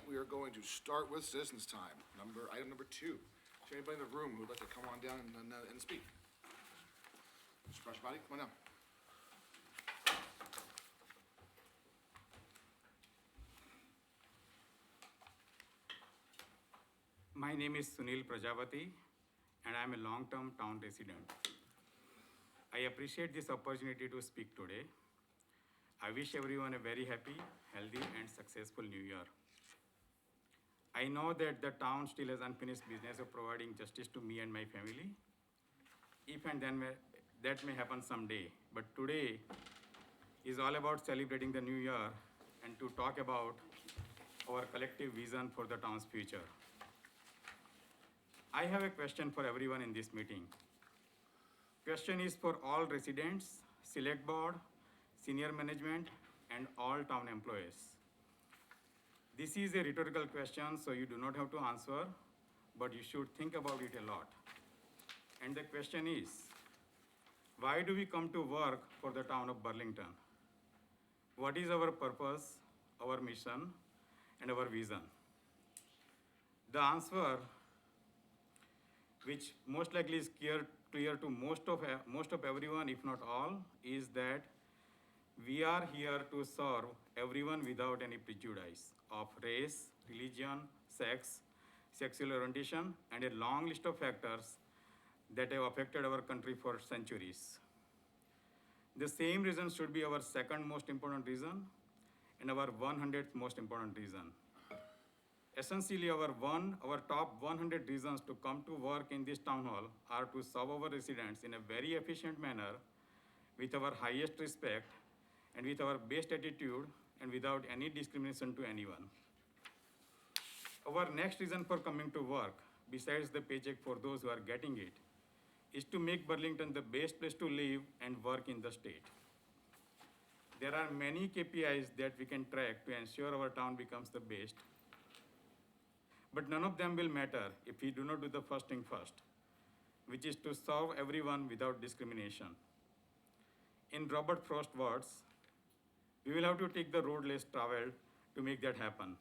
we are going to start with citizens' time, item number 2. Is there anybody in the room who would like to come on down and speak? Mr. Prashpati, come on down. My name is Sunil Prajapati, and I am a long-term town resident. I appreciate this opportunity to speak today. I wish everyone a very happy, healthy, and successful New Year. I know that the town still has unfinished business of providing justice to me and my family. If and then that may happen someday, but today is all about celebrating the new year and to talk about our collective vision for the town's future. I have a question for everyone in this meeting. Question is for all residents, select board, senior management, and all town employees. This is a rhetorical question, so you do not have to answer, but you should think about it a lot. And the question is, why do we come to work for the town of Burlington? What is our purpose, our mission, and our vision? The answer, which most likely is clear to most of everyone, if not all, is that we are here to serve everyone without any prejudice of race, religion, sex, sexual orientation, and a long list of factors that have affected our country for centuries. The same reason should be our second most important reason and our 100th most important reason. Essentially, our top 100 reasons to come to work in this town hall are to serve our residents in a very efficient manner with our highest respect and with our best attitude and without any discrimination to anyone. Our next reason for coming to work, besides the paycheck for those who are getting it, is to make Burlington the best place to live and work in the state. There are many KPIs that we can track to ensure our town becomes the best, but none of them will matter if we do not do the first thing first, which is to serve everyone without discrimination. In Robert Frost's words, we will have to take the road less traveled to make that happen,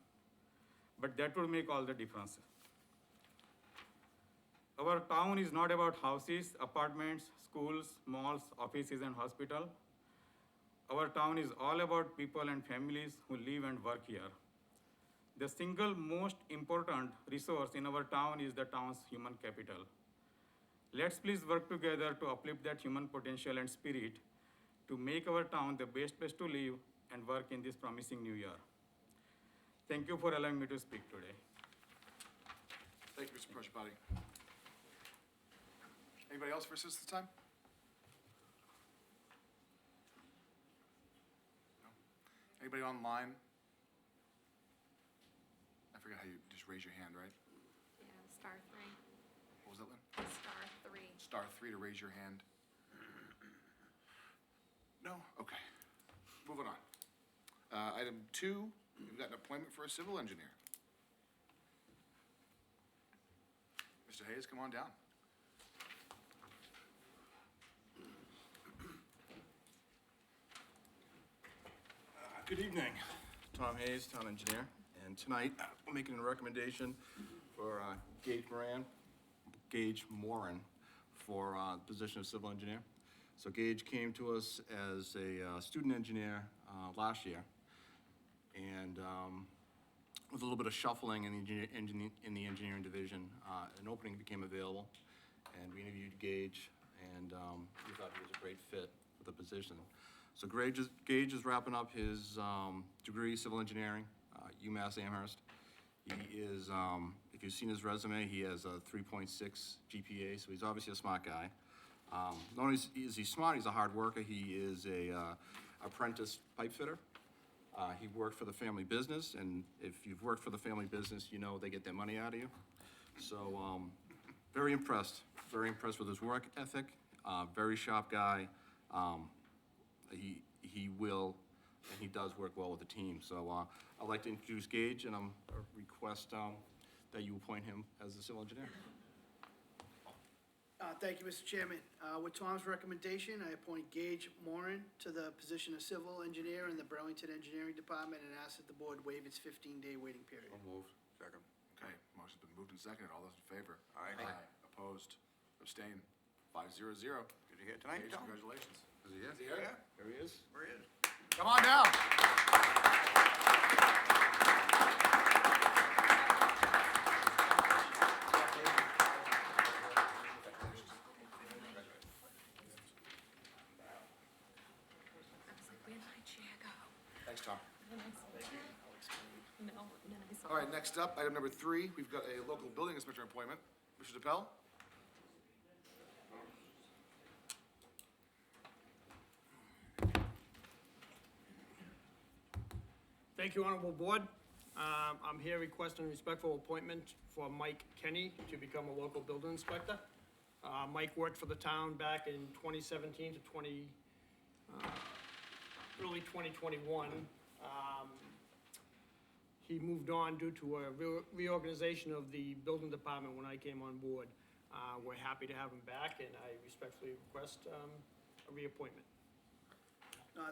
but that would make all the difference. Our town is not about houses, apartments, schools, malls, offices, and hospitals. Our town is all about people and families who live and work here. The single most important resource in our town is the town's human capital. Let's please work together to uplift that human potential and spirit to make our town the best place to live and work in this promising new year. Thank you for allowing me to speak today. Thank you, Mr. Prashpati. Anybody else for citizens' time? No? Anybody online? I forget how you just raise your hand, right? Yeah, star 3. What was that, Lynn? Star 3. Star 3 to raise your hand. No? Okay. Moving on. Item 2, we've got an appointment for a civil engineer. Mr. Hayes, come on down. Good evening. Tom Hayes, Town Engineer. And tonight, we're making a recommendation for Gage Moran for the position of Civil Engineer. So Gage came to us as a student engineer last year. And with a little bit of shuffling in the engineering division, an opening became available. And we interviewed Gage, and we thought he was a great fit for the position. So Gage is wrapping up his degree, civil engineering, UMass Amherst. He is, if you've seen his resume, he has a 3.6 GPA, so he's obviously a smart guy. Not only is he smart, he's a hard worker. He is a apprentice pipe fitter. He worked for the family business, and if you've worked for the family business, you know they get their money out of you. So very impressed with his work ethic, very sharp guy. He will, and he does work well with the team. So I'd like to introduce Gage, and request that you appoint him as the civil engineer. Thank you, Mr. Chairman. With Tom's recommendation, I appoint Gage Moran to the position of civil engineer in the Burlington Engineering Department and ask that the board waive its 15-day waiting period. moved. Second. Okay, motion's been moved and seconded. All those in favor? Aye. Opposed? Abstained? 5-0. Good to hear tonight, Gage, Tom. congratulations. Is he here? Is he here? Yeah, there he is. Where he is? Come on down. I was like, where'd my chair go? Thanks, Tom. And then I saw it. No, and then I saw All right, next up, item number 3, we've got a local building inspector appointment. Mr. DePel? Thank you, Honorable Board. I'm here requesting a respectful appointment for Mike Kenny to become a local building inspector. Mike worked for the town back in 2017 to early 2021. He moved on due to a reorganization of the building department when I came on board. We're happy to have him back, and I respectfully request a reappointment.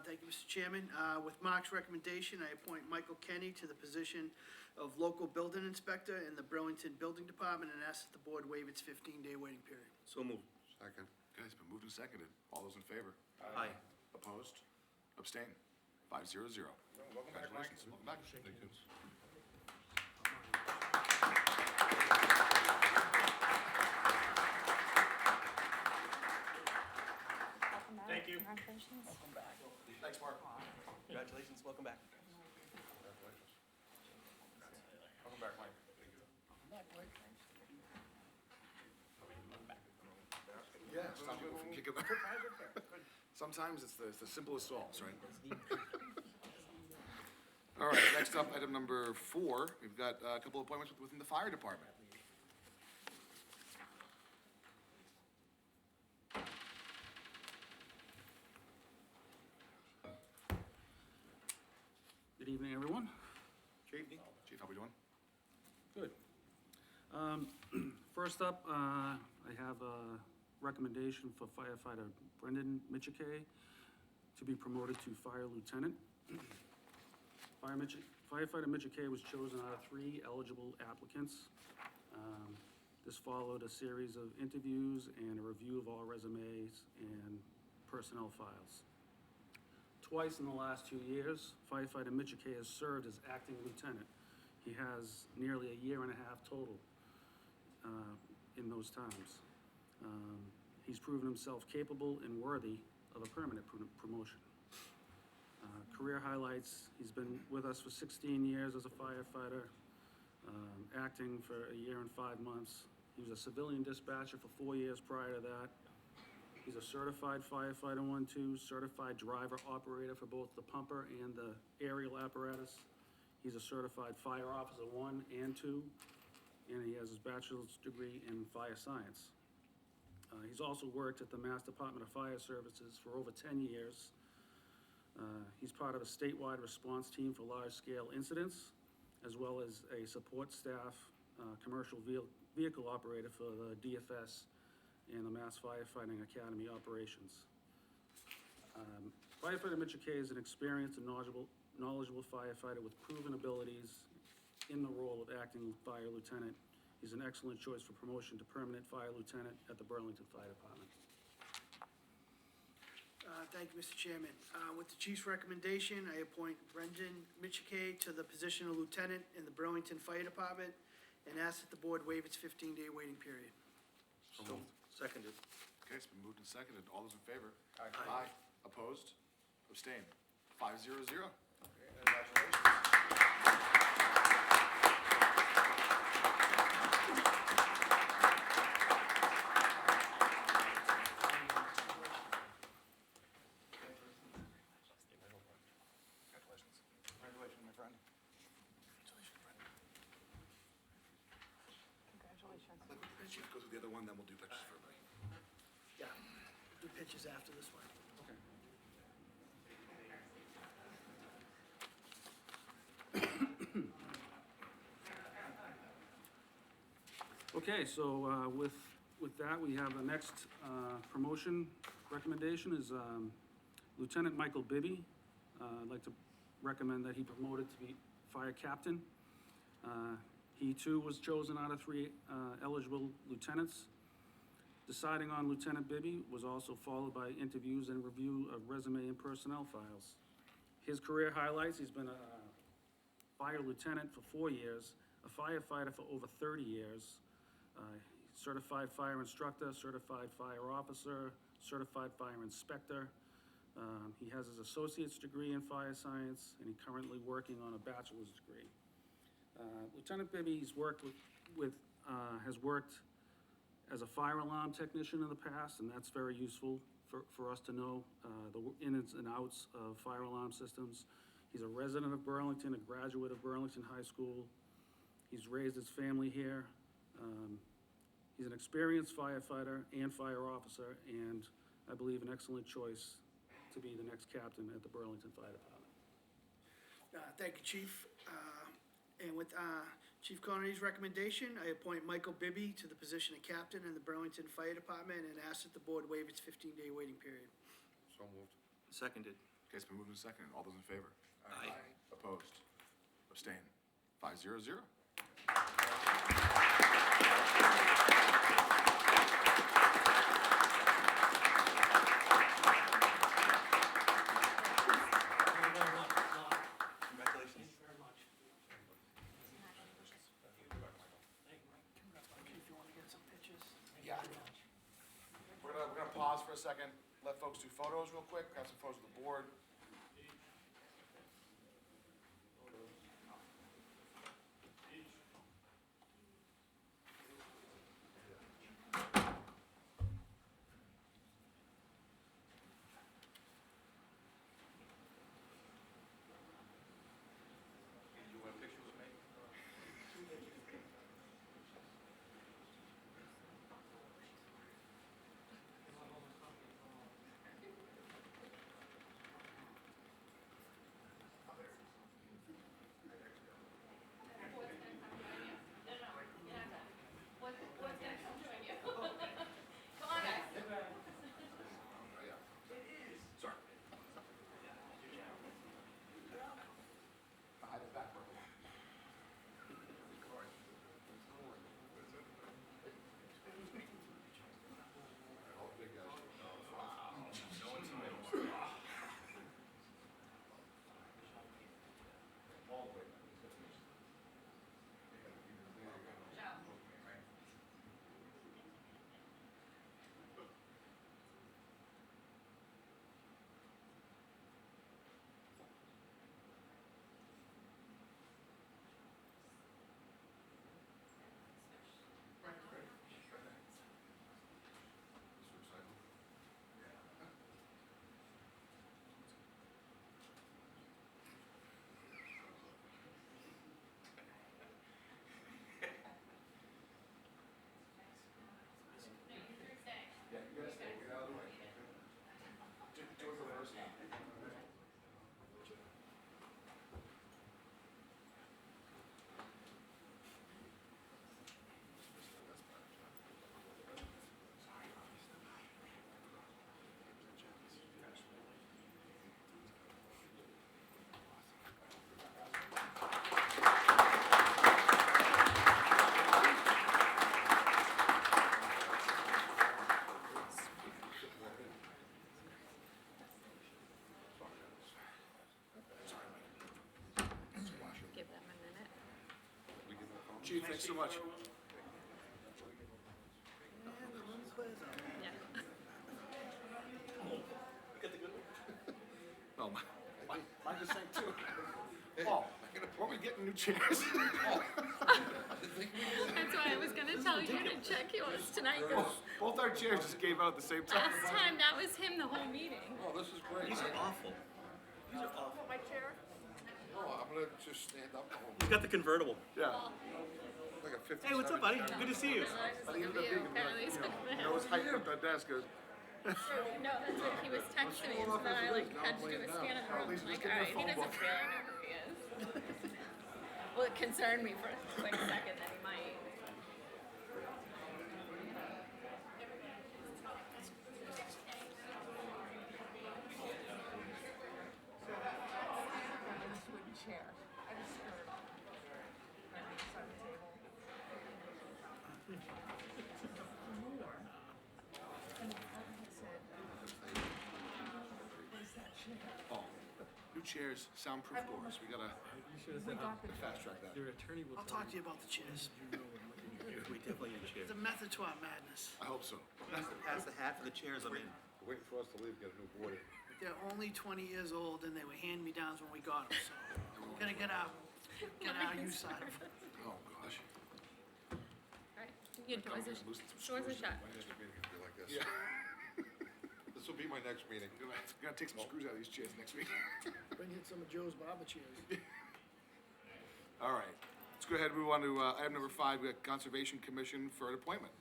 Thank you, Mr. Chairman. With Mark's recommendation, I appoint Michael Kenny to the position of local building inspector in the Burlington Building Department and ask that the board waive its 15-day waiting period. So moved. Second. Okay, it's been moved and seconded. All those in favor? Aye. Opposed? Abstained? 5-0. Welcome back, Mike. Congratulations. Welcome back. Thank you. Welcome back. Thank you. Congratulations. Thanks, Mark. Congratulations, welcome back. Welcome back, Mike. Yeah, sometimes it's the simplest solves, right? All right, next up, item number 4, we've got a couple of appointments within the fire department. Good evening, everyone. Good evening. Chief, how we doing? Good. First up, I have a recommendation for firefighter Brendan Michikay to be promoted to fire lieutenant. Firefighter Michikay was chosen out of 3 eligible applicants. This followed a series of interviews and a review of all resumes and personnel files. Twice in the last 2 years, firefighter Michikay has served as acting lieutenant. He has nearly a year and a half total in those times. He's proven himself capable and worthy of a permanent promotion. Career highlights, he's been with us for 16 years as a firefighter, acting for a year and 5 months. He was a civilian dispatcher for 4 years prior to that. He's a certified firefighter 1-2, certified driver operator for both the pumper and the aerial apparatus. He's a certified fire officer 1 and 2, and he has his bachelor's degree in fire science. He's also worked at the Mass Department of Fire Services for over 10 years. He's part of a statewide response team for large-scale incidents, as well as a support staff, commercial vehicle operator for the DFS and the Mass Firefighting Academy operations. Firefighter Michikay is an experienced and knowledgeable firefighter with proven abilities in the role of acting fire lieutenant. He's an excellent choice for promotion to permanent fire lieutenant at the Burlington Fire Department. Thank you, Mr. Chairman. With the chief's recommendation, I appoint Brendan Michikay to the position of lieutenant in the Burlington Fire Department and ask that the board waive its 15-day waiting period. So moved. Seconded. Okay, it's been moved and seconded. All those in favor? Aye. Opposed? Abstained? 5-0. Congratulations. Congratulations, my friend. Congratulations. Chief, go through the other one, then we'll do pictures for everybody. Yeah, do pictures after this one. Okay, so with With that, we have the next promotion recommendation is Lieutenant Michael Bibby. I'd like to recommend that he promoted to be fire captain. He too was chosen out of 3 eligible lieutenants. Deciding on Lieutenant Bibby was also followed by interviews and review of resume and personnel files. His career highlights: he's been a fire lieutenant for 4 years, a firefighter for over 30 years, certified fire instructor, certified fire officer, certified fire inspector. He has his associate's degree in fire science, and he's currently working on a bachelor's degree. Lieutenant Bibby has worked as a fire alarm technician in the past, and that's very useful for us to know the ins and outs of fire alarm systems. He's a resident of Burlington, a graduate of Burlington High School. He's raised his family here. He's an experienced firefighter and fire officer, and I believe an excellent choice to be the next captain at the Burlington Fire Department. Thank you, Chief. And with Chief Connery's recommendation, I appoint Michael Bibby to the position of captain in the Burlington Fire Department and ask that the board waive its 15-day waiting period. So moved. Seconded. Okay, it's been moved and seconded. All those in favor? Aye. Opposed? Abstain? 5-0-0. Congratulations. Okay, if you want to get some pictures. Yeah. We're gonna pause for a second, let folks do photos real quick, have some photos of the board. You want a picture with me? Sorry. Hide it back, Michael. Yeah, you gotta stay, get out of the way. Do it reverse now. Give them a minute. Chief, thanks so much. Yeah. Oh, mine just sank too. Paul, weren't we getting new chairs? That's why I was gonna tell you to check yours tonight, 'cause Both our chairs just gave out at the same time. last time, that was him the whole meeting. Oh, this is great. These are awful. Oh, I'm gonna just stand up the whole. You got the convertible. Yeah. Like a 50. Hey, what's up, buddy? Good to see you. Look at you, apparently he's been for him. Nose height at the desk is. No, that's what he was texting me, so then I like had to do a scan of the room, I'm like, alright, he doesn't really know who he is. Well, it concerned me for a quick second that he might. chairs, soundproof doors. We gotta fast track that. Your attorney will I'll talk to you about the chairs. We definitely need chairs. There's a method to our madness. I hope so. Pass the hat for the chairs, I'm in. Waiting for us to leave, get a new board. They're only 20 years old and they were hand-me-downs when we got them, so we're gonna get our use out of them. Oh, gosh. Alright, your doors are shut. My next meeting will be like this. This will be my next meeting. Gonna take some screws out of these chairs next week. Bring in some of Joe's barber chairs. All right, let's go ahead and move on to item number 5. We got Conservation Commission for an appointment.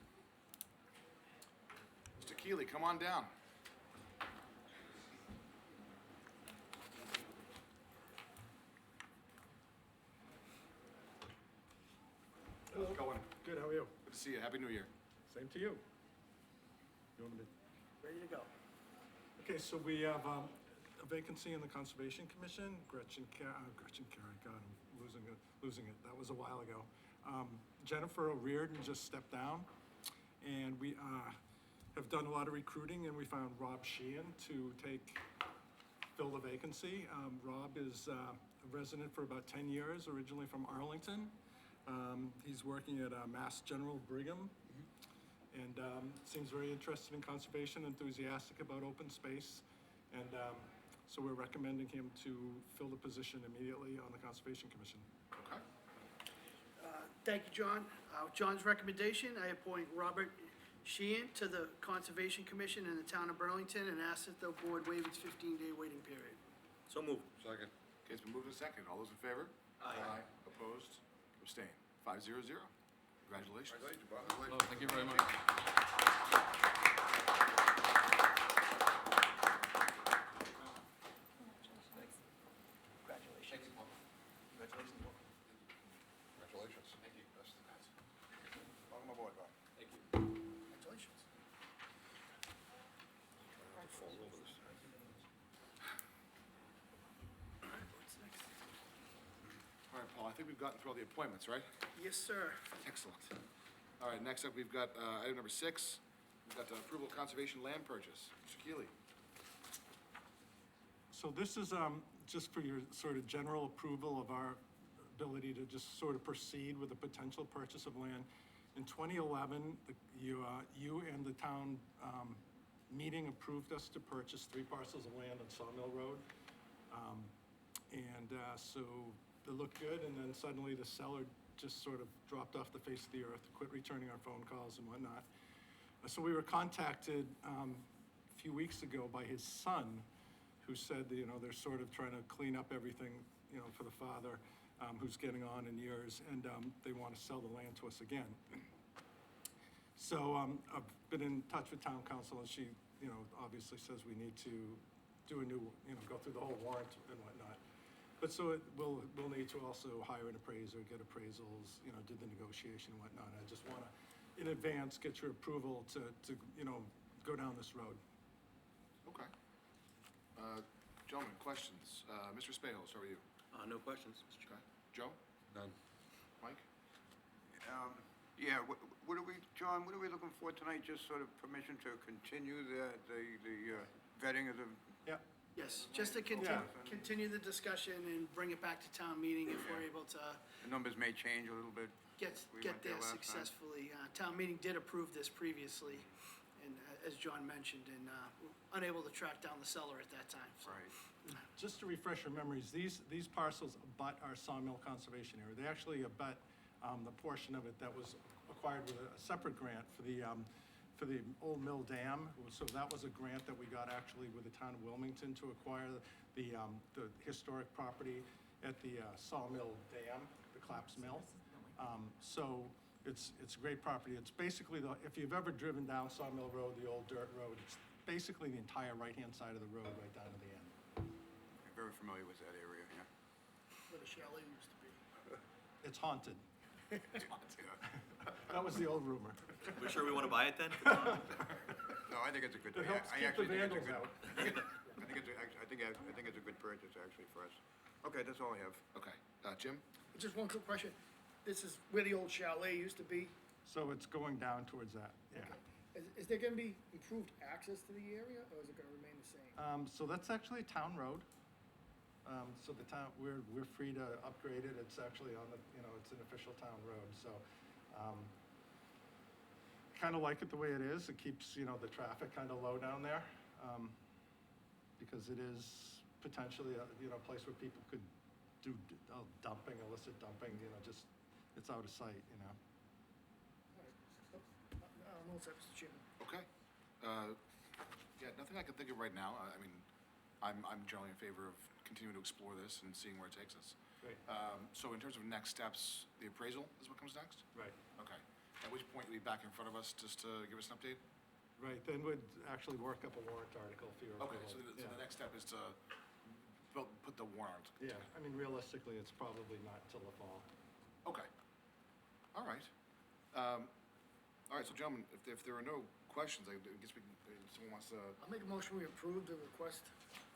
Mr. Keeley, come on down. How's it going? Good, how are you? Good to see you. Happy New Year. Same to you. You want me to? Ready to go. Okay, so we have a vacancy in the Conservation Commission. Gretchen Carey, God, I'm losing it. That was a while ago. Jennifer O'Riordan just stepped down, and we have done a lot of recruiting, and we found Rob Sheehan to fill the vacancy. Rob is a resident for about 10 years, originally from Arlington. He's working at Mass General Brigham, and seems very interested in conservation, enthusiastic about open space. And so we're recommending him to fill the position immediately on the Conservation Commission. Okay. Thank you, John. With John's recommendation, I appoint Robert Sheehan to the Conservation Commission in the town of Burlington and ask that the board waive its 15-day waiting period. So move. Second. Okay, it's been moved and seconded. All those in favor? Aye. Opposed? Abstain. 5-0-0. Congratulations. Congratulations. Thank you very much. Congratulations. Thank you. Welcome aboard, Bob. Congratulations. Fall over this. What's next? All right, Paul, I think we've gotten through all the appointments, right? Yes, sir. Excellent. All right, next up, we've got item number 6. We've got the approval of conservation land purchase. Mr. Keeley. So this is just for your sort of general approval of our ability to just sort of proceed with the potential purchase of land. In 2011, you and the town meeting approved us to purchase 3 parcels of land on Sawmill Road. So they looked good, and then suddenly the seller just sort of dropped off the face of the earth, quit returning our phone calls and whatnot. So we were contacted a few weeks ago by his son, who said that, they're sort of trying to clean up everything, for the father, who's getting on in years, and they want to sell the land to us again. So I've been in touch with town council, and she, obviously says we need to do a new, go through the whole warrant and whatnot. But so we'll need to also hire an appraiser, get appraisals, do the negotiation and whatnot. I just want to, in advance, get your approval to go down this road. Okay. Gentlemen, questions? Mr. Spahos, how are you? No questions, Mr. Okay. Chairman. Joe? None. Mike? Yeah, what are we, John, what are we looking for tonight? Just sort of permission to continue the vetting of the, Yeah. Yes, just to continue the discussion and bring it back to town meeting if we're able to the numbers may change a little bit. get We went there there last time. successfully. Town meeting did approve this previously, and as John mentioned, and unable to track down the seller at that time, so. Right. Just to refresh your memories, these parcels abut our Sawmill Conservation Area. They actually abut the portion of it that was acquired with a separate grant for the old mill dam. So that was a grant that we got actually with the town of Wilmington to acquire the historic property at the Sawmill Dam, the Claps Mill. So it's a great property. It's basically if you've ever driven down Sawmill Road, the old dirt road, it's basically the entire right-hand side of the road right down to the end. I'm very familiar with that area, yeah. Where the chalet used to be. It's haunted. That was the old rumor. We sure we want to buy it then? No, I think it's a good, It helps I keep the actually think it's a vandals good. out. I think it's a good purchase actually for us. Okay, that's all I have. Okay. Jim? Just one quick question. This is where the old chalet used to be. So it's going down towards that, yeah. Is there gonna be improved access to the area, or is it gonna remain the same? So that's actually a town road. So the town, we're free to upgrade it. It's actually on the, it's an official town road, so, kind of like it the way it is. It keeps, the traffic kind of low down there, because it is potentially a, place where people could do dumping, illicit dumping, just, it's out of sight, No, sir, Mr. Chairman. Okay. Yeah, nothing I can think of right now. I mean, I'm generally in favor of continuing to explore this and seeing where it takes us. Great. So in terms of next steps, the appraisal is what comes next? Right. Okay. At which point you'll be back in front of us just to give us an update? Right, then we'd actually work up a warrant article for your Okay, approval. so the next step is to put the warrant. Yeah, I mean, realistically, it's probably not till the fall. Okay. All right. All right, so gentlemen, if there are no questions, I guess we can, if someone wants to, I'll make a motion, we approve the request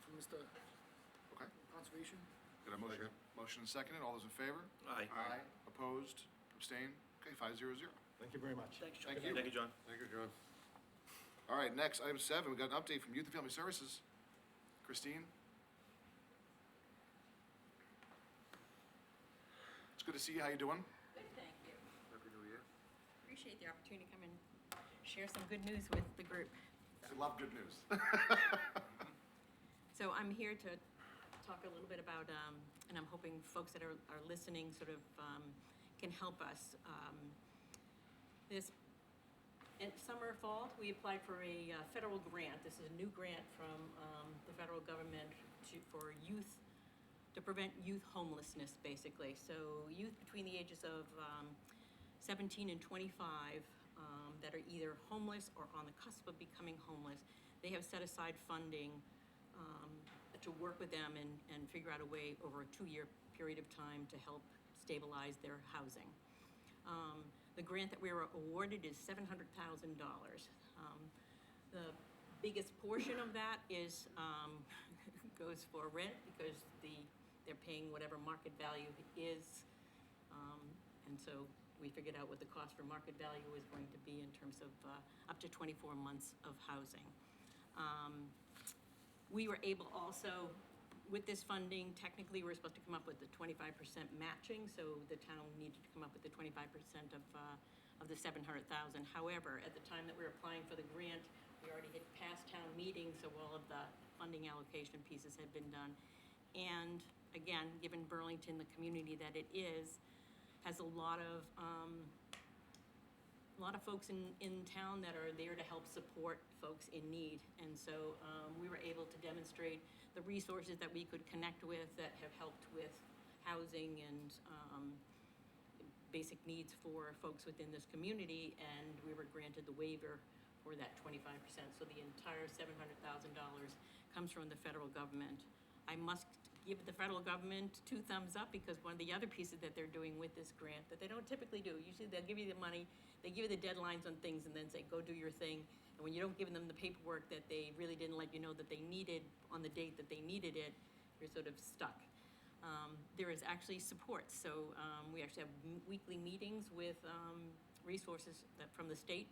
from Mr. okay. Conservation. Got a motion? Motion and seconded. All those in favor? Aye. Opposed? Abstained? Okay, 500. Thank you very much. Thanks, John. Thank you. Thank you, John. Thank you, John. All right, next, item 7, we got an update from Youth and Family Services. Christine? It's good to see you. How you doing? Good, thank you. Happy New Year. Appreciate the opportunity to come and share some good news with the group. I love good news. So I'm here to talk a little bit about, and I'm hoping folks that are listening sort of can help us. This in summer, fall, we applied for a federal grant. This is a new grant from the federal government for youth, to prevent youth homelessness, basically. So youth between the ages of 17 and 25 that are either homeless or on the cusp of becoming homeless, they have set aside funding to work with them and figure out a way over a 2-year period of time to help stabilize their housing. The grant that we were awarded is $700,000. The biggest portion of that is goes for rent because they're paying whatever market value is, and so we figured out what the cost for market value was going to be in terms of up to 24 months of housing. We were able also, with this funding, technically we're supposed to come up with the 25% matching, so the town needed to come up with the 25% of the $700,000. However, at the time that we were applying for the grant, we already had passed town meeting, so all of the funding allocation pieces had been done. And again, given Burlington, the community that it is, has a lot of folks in town that are there to help support folks in need. And so we were able to demonstrate the resources that we could connect with that have helped with housing and basic needs for folks within this community, and we were granted the waiver for that 25%. So the entire $700,000 comes from the federal government. I must give the federal government 2 thumbs up because one of the other pieces that they're doing with this grant that they don't typically do, usually they'll give you the money, they give you the deadlines on things and then say, go do your thing. And when you don't give them the paperwork that they really didn't let you know that they needed on the date that they needed it, you're sort of stuck. There is actually support. So we actually have weekly meetings with resources from the state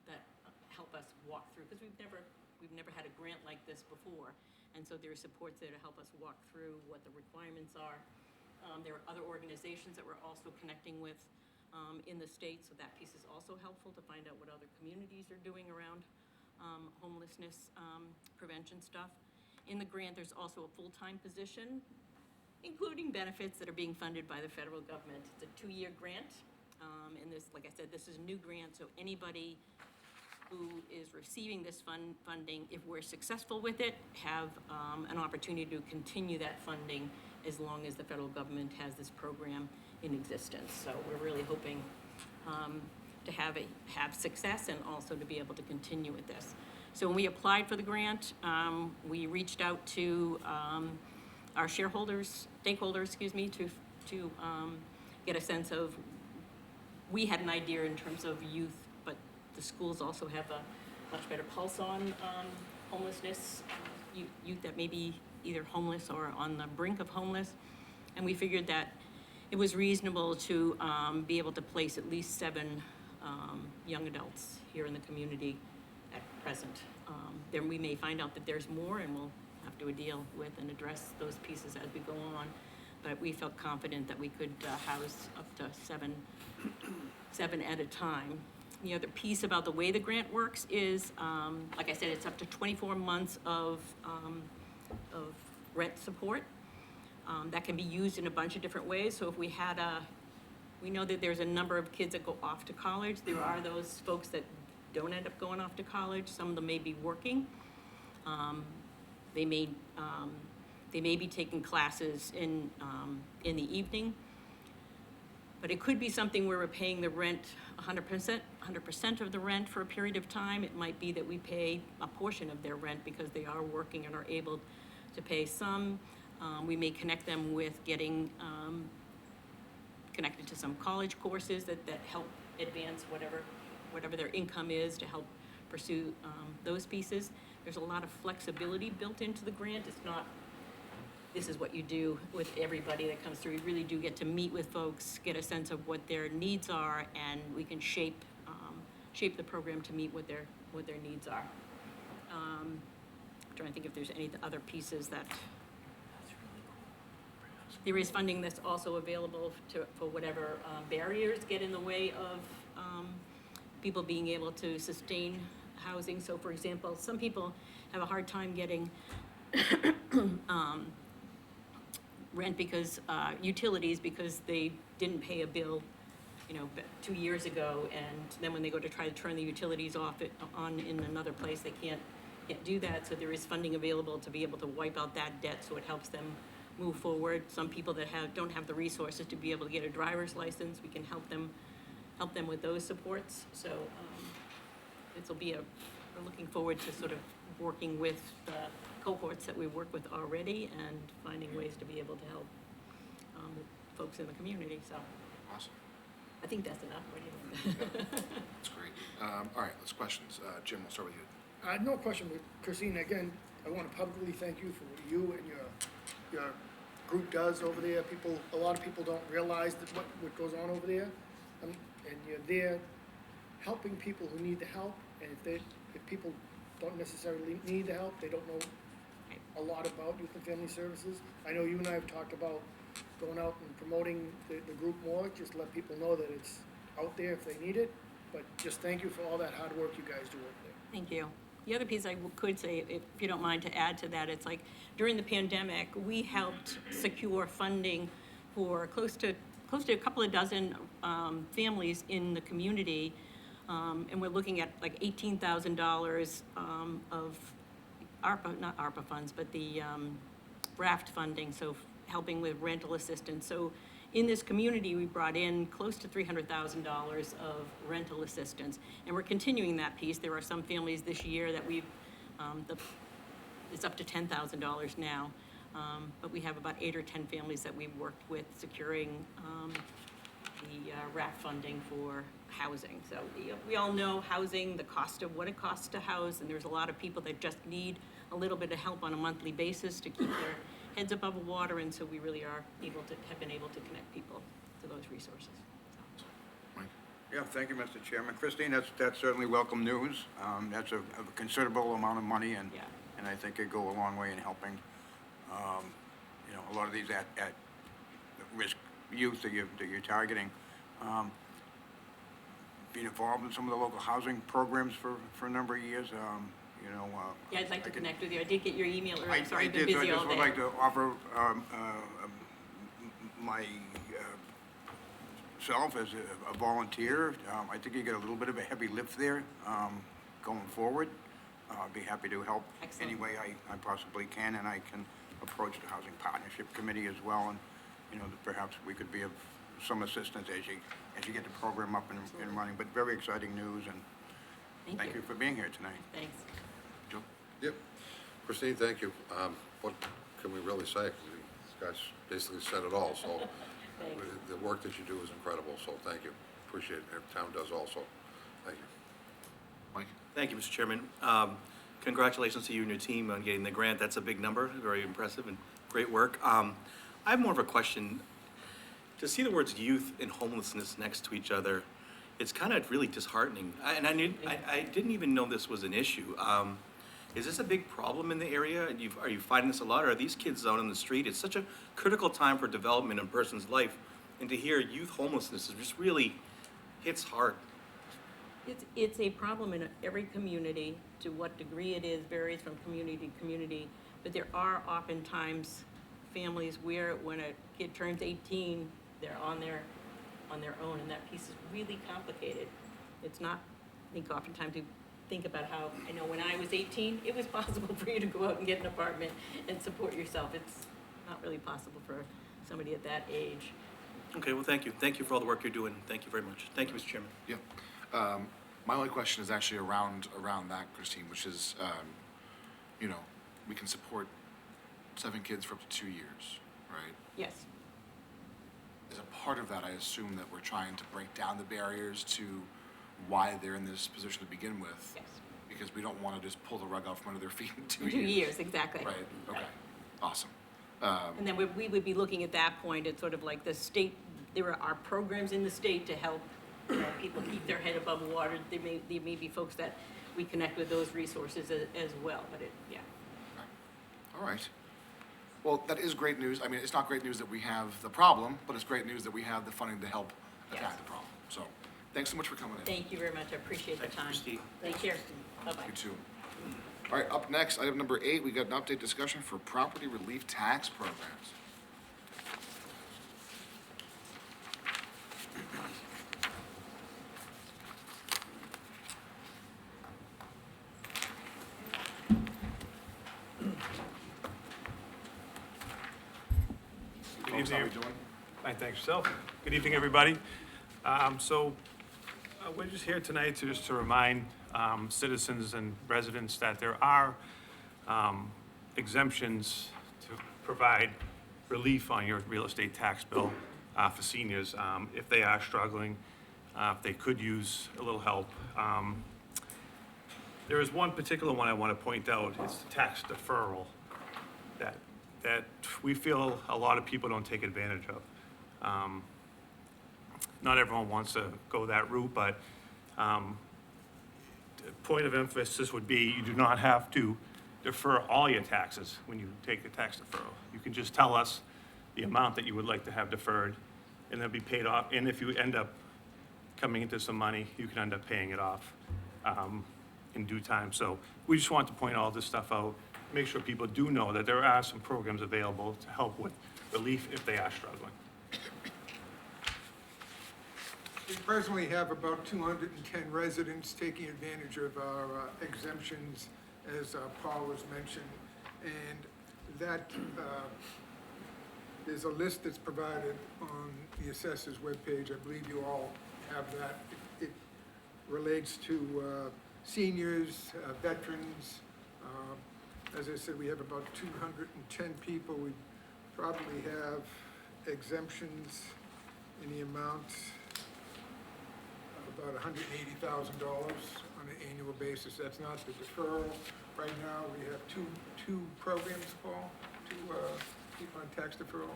that help us walk through, because we've never had a grant like this before. And so there are supports there to help us walk through what the requirements are. There are other organizations that we're also connecting with in the state, so that piece is also helpful to find out what other communities are doing around homelessness prevention stuff. In the grant, there's also a full-time position, including benefits that are being funded by the federal government. It's a 2-year grant, and this, like I said, this is a new grant, so anybody who is receiving this funding, if we're successful with it, have an opportunity to continue that funding as long as the federal government has this program in existence. So we're really hoping to have success and also to be able to continue with this. So when we applied for the grant, we reached out to our stakeholders, to get a sense of, we had an idea in terms of youth, but the schools also have a much better pulse on homelessness, youth that may be either homeless or on the brink of homeless. And we figured that it was reasonable to be able to place at least 7 young adults here in the community at present. Then we may find out that there's more, and we'll have to deal with and address those pieces as we go on. But we felt confident that we could house up to seven at a time. The other piece about the way the grant works is, like I said, it's up to 24 months of rent support. That can be used in a bunch of different ways. So if we had we know that there's a number of kids that go off to college. There are those folks that don't end up going off to college. Some of them may be working. They may be taking classes in the evening. But it could be something where we're paying the rent 100% of the rent for a period of time. It might be that we pay a portion of their rent because they are working and are able to pay some. We may connect them with getting connected to some college courses that help advance whatever their income is to help pursue those pieces. There's a lot of flexibility built into the grant. It's not, this is what you do with everybody that comes through. You really do get to meet with folks, get a sense of what their needs are, and we can shape the program to meet what their needs are. I'm trying to think if there's any other pieces that. There is funding that's also available for whatever barriers get in the way of people being able to sustain housing. So for example, some people have a hard time getting rent because, utilities, because they didn't pay a bill, 2 years ago, and then when they go to try to turn the utilities on in another place, they can't do that. So there is funding available to be able to wipe out that debt, so it helps them move forward. Some people that don't have the resources to be able to get a driver's license, we can help them with those supports. So we're looking forward to sort of working with the cohorts that we work with already and finding ways to be able to help folks in the community. So Awesome. I think that's enough. What do you think? That's great. All right, let's questions. Jim, we'll start with you. No question, but Christine, again, I want to publicly thank you for what you and your group does over there. A lot of people don't realize that what goes on over there. And you're there helping people who need the help, and if people don't necessarily need the help, they don't know a lot about youth and family services. I know you and I have talked about going out and promoting the group more, just let people know that it's out there if they need it. But just thank you for all that hard work you guys do over there. Thank you. The other piece I could say, if you don't mind to add to that, it's like during the pandemic, we helped secure funding for close to a couple of dozen families in the community. And we're looking at like $18,000 of not ARPA funds, but the RAFT funding, so helping with rental assistance. So in this community, we brought in close to $300,000 of rental assistance, and we're continuing that piece. There are some families this year that we've, it's up to $10,000 now, but we have about 8 or 10 families that we've worked with securing the RAFT funding for housing. So we all know housing, the cost of what it costs to house, and there's a lot of people that just need a little bit of help on a monthly basis to keep their heads above water, and so we really have been able to connect people to those resources. Yeah, thank you, Mr. Chairman. Christine, that's certainly welcome news. That's a considerable amount of money, and I think it'd go a long way in helping, a lot of these at-risk youth that you're targeting. Being involved in some of the local housing programs for a number of years, Yeah, I'd like to connect with you. I did get your email earlier. I'm sorry, I I've been did, so I busy all just day. would like to offer myself as a volunteer. I think you get a little bit of a heavy lift there going forward. I'd be happy to help Excellent. any way I possibly can, and I can approach the Housing Partnership Committee as well, and perhaps we could be of some assistance as you get the program up and running. But very exciting news, and thank you for being here tonight. Thanks. Yep. Christine, thank you. What can we really say? 'Cause you guys basically said it all, so the work that you do is incredible, so thank you. Appreciate it. Our town does also. Thank you. Mike? Thank you, Mr. Chairman. Congratulations to you and your team on getting the grant. That's a big number, very impressive and great work. I have more of a question. To see the words youth and homelessness next to each other, it's kind of really disheartening. I didn't even know this was an issue. Is this a big problem in the area? And are you finding this a lot? Or are these kids out on the street? It's such a critical time for development in a person's life. And to hear youth homelessness is just really hits hard. It's a problem in every community. To what degree it is varies from community to community. But there are oftentimes families where when a kid turns 18, they're on their own, and that piece is really complicated. It's not, I think oftentimes we think about how, I know when I was 18, it was possible for you to go out and get an apartment and support yourself. It's not really possible for somebody at that age. Okay, well, thank you. Thank you for all the work you're doing. Thank you very much. Thank you, Mr. Chairman. Yeah. My only question is actually around that, Christine, which is, you know, we can support 7 kids for up to 2 years, right? Yes. As a part of that, I assume that we're trying to break down the barriers to why they're in this position to begin with. Yes. Because we don't want to just pull the rug out from under their feet in 2 2 years. years, exactly. Right, okay, awesome. And then we would be looking at that point at sort of like the state, there are programs in the state to help, you know, people keep their head above water. There may be folks that we connect with those resources as well, but yeah. All right. Well, that is great news. I mean, it's not great news that we have the problem, but it's great news that we have the funding to help attack Yes. the problem. So, thanks so much for coming in. Thank you very much, I appreciate the Thank you, time. Christine. Take care. Bye-bye. You too. All right, up next, item number 8, we got an update discussion for property relief tax programs. Good Folks, how evening. we doing? Fine, thanks yourself. Good evening, everybody. We're just here tonight to remind citizens and residents that there are exemptions to provide relief on your real estate tax bill for seniors if they are struggling, if they could use a little help. There is one particular one I want to point out. It's the tax deferral that we feel a lot of people don't take advantage of. Not everyone wants to go that route, but the point of emphasis would be you do not have to defer all your taxes when you take the tax deferral. You can just tell us the amount that you would like to have deferred, and it'll be paid off. And if you end up coming into some money, you can end up paying it off in due time. So we just want to point all this stuff out, make sure people do know that there are some programs available to help with relief if they are struggling. We presently have about 210 residents taking advantage of our exemptions, as Paul was mentioned. And that, there's a list that's provided on the assessor's webpage. I believe you all have that. It relates to seniors, veterans. As I said, we have about 210 people. We probably have exemptions in the amount of about $180,000 on an annual basis. That's not the deferral. Right now, we have two programs, Paul, to keep on tax deferral.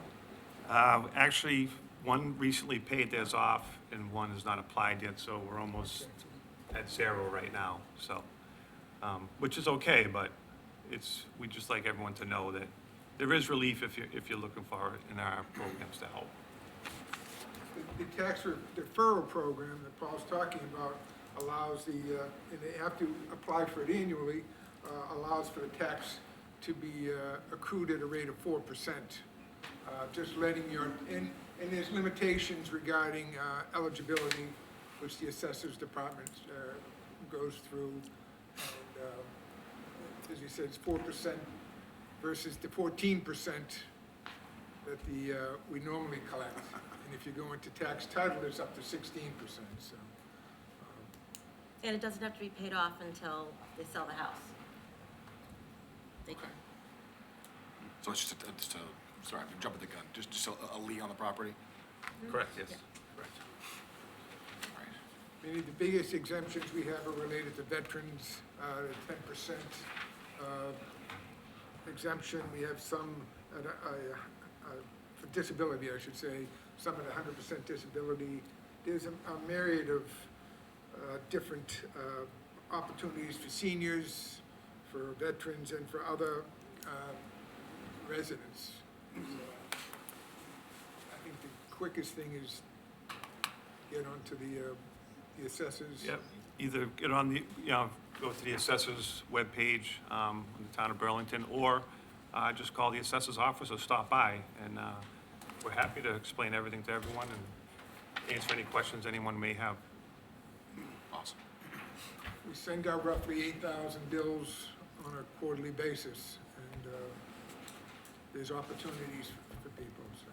Actually, one recently paid theirs off and one is not applied yet, so we're almost at 0 right now, so, which is okay, but we just like everyone to know that there is relief if you're looking for it in our programs to help. The tax deferral program that Paul's talking about allows and they have to apply for it annually, allows for the tax to be accrued at a rate of 4%. Just letting and there's limitations regarding eligibility, which the assessor's department goes through. And as you said, it's 4% versus the 14% that we normally collect. And if you go into tax title, it's up to 16%, so. And it doesn't have to be paid off until they sell the house. They can. So it's just sorry, I'm jumping the gun, just a lien on the property? Correct, yes, correct. All right. Maybe the biggest exemptions we have are related to veterans, 10% exemption. We have some for disability, I should say, some at 100% disability. There's a myriad of different opportunities for seniors, for veterans and for other residents. I think the quickest thing is get onto the assessors. Yep, either get on the, go to the assessors webpage, in the town of Burlington, or, just call the assessors office or stop by, and, we're happy to explain everything to everyone and answer any questions anyone may have. Awesome. We send out roughly 8,000 bills on a quarterly basis, and there's opportunities for people, so.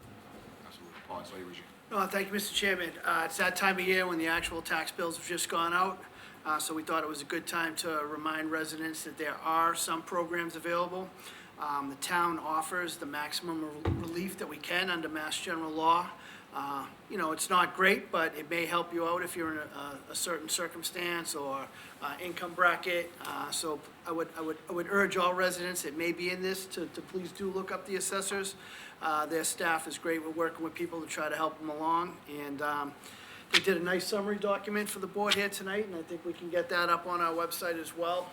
Absolutely. Paul, I saw you, Reggie. No, thank you, Mr. Chairman. It's that time of year when the actual tax bills have just gone out, so we thought it was a good time to remind residents that there are some programs available. The town offers the maximum relief that we can under Mass General Law. It's not great, but it may help you out if you're in a certain circumstance or income bracket. So I would urge all residents that may be in this to please do look up the assessors. Their staff is great. We're working with people to try to help them along. And they did a nice summary document for the board here tonight, and I think we can get that up on our website as well.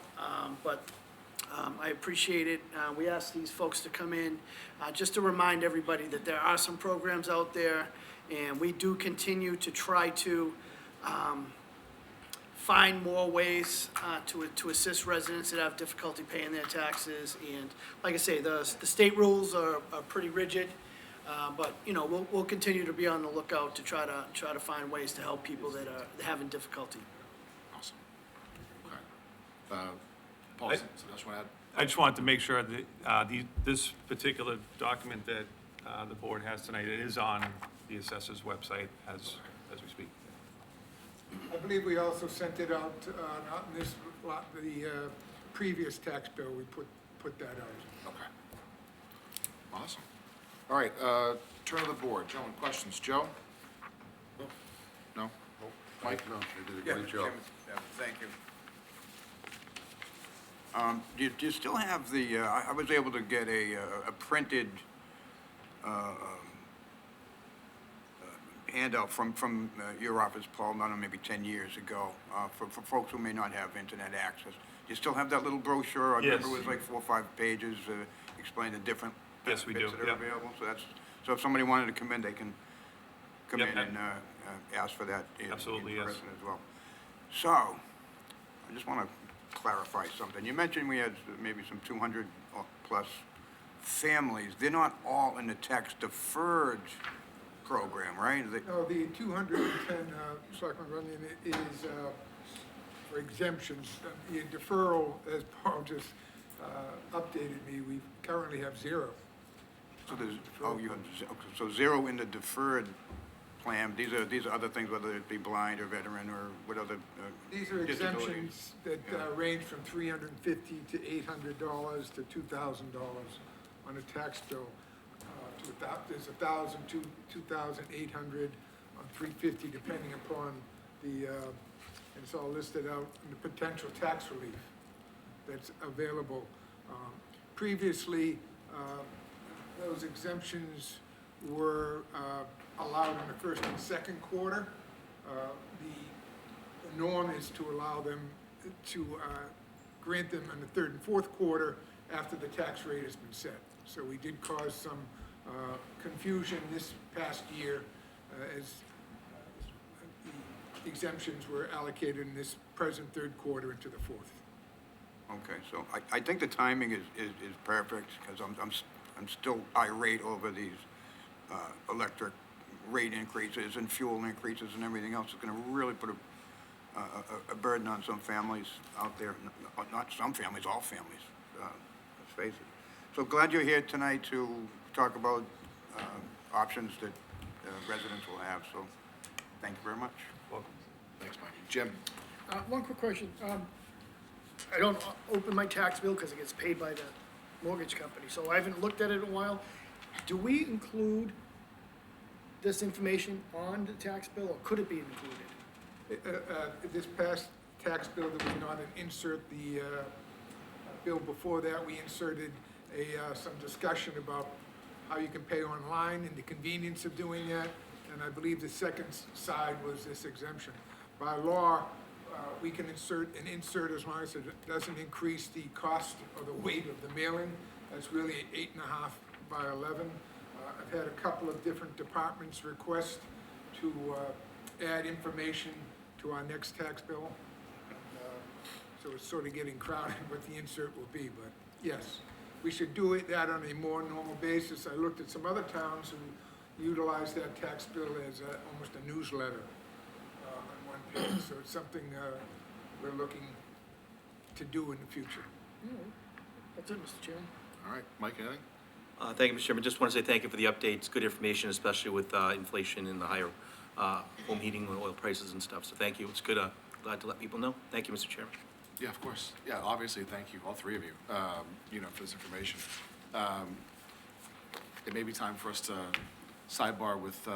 I appreciate it. We asked these folks to come in just to remind everybody that there are some programs out there, and we do continue to try to find more ways to assist residents that have difficulty paying their taxes. And like I say, the state rules are pretty rigid, but we'll continue to be on the lookout to try to find ways to help people that are having difficulty. Awesome. Okay. Paul, something else you want to add? I just wanted to make sure that, this particular document that, the board has tonight, it is on the assessor's website as we speak. I believe we also sent it out, not in this lot, the previous tax bill, we put that out. Okay. Awesome. All right, turn to the board. Gentlemen, questions? Joe? No? Mike? No, you did a great job. Thank you. Do you still have the, I was able to get a printed handout from your office, Paul, I don't know, maybe 10 years ago, for folks who may not have internet access. Do you still have that little brochure? I remember it was like 4 or 5 pages, explaining the different Yes, we do. benefits that are Yep. available. So if somebody wanted to come in, they can come Yep. in and ask for that in Absolutely, yes. person as well. So, I just want to clarify something. You mentioned we had maybe some 200 or plus families. They're not all in the tax deferred program, right? No, the 210, Selectman Runyon, is for exemptions. The deferral, as Paul just updated me, we currently have 0. So there's, so 0 in the deferred plan. These are other things, whether it be blind or veteran or what other These are disabilities. exemptions that range from $350 to $800 to $2,000 on a tax bill. There's 1,000 to 2,800 on 350, depending upon the, and it's all listed out in the potential tax relief that's available. Previously, those exemptions were allowed in the first and second quarter. The norm is to allow them to grant them in the third and fourth quarter after the tax rate has been set. So we did cause some confusion this past year as the exemptions were allocated in this present third quarter into the fourth. Okay, so I think the timing is perfect, because I'm still irate over these electric rate increases and fuel increases and everything else. It's gonna really put a burden on some families out there, not some families, all families, let's face it. So glad you're here tonight to talk about options that residents will have, so thank you very much. Welcome. Thanks, Mike. Jim? One quick question. I don't open my tax bill because it gets paid by the mortgage company, so I haven't looked at it in a while. Do we include this information on the tax bill, or could it be included? This past tax bill, there was not an insert. The bill before that, we inserted some discussion about how you can pay online and the convenience of doing that. And I believe the second side was this exemption. By law, we can insert as long as it doesn't increase the cost or the weight of the mailing. That's really 8.5 by 11. I've had a couple of different departments request to add information to our next tax bill. So it's sort of getting crowded what the insert will be, but yes, we should do that on a more normal basis. I looked at some other towns who utilize that tax bill as almost a newsletter on one page. So it's something we're looking to do in the future. That's it, Mr. Chairman. All right, Mike, anything? Thank you, Mr. Chairman. Just want to say thank you for the updates. Good information, especially with inflation and the higher home heating and oil prices and stuff. So thank you. It's good. Glad to let people know. Thank you, Mr. Chairman. Yeah, of course. Yeah, obviously, thank you, all three of you, for this information. It may be time for us to sidebar with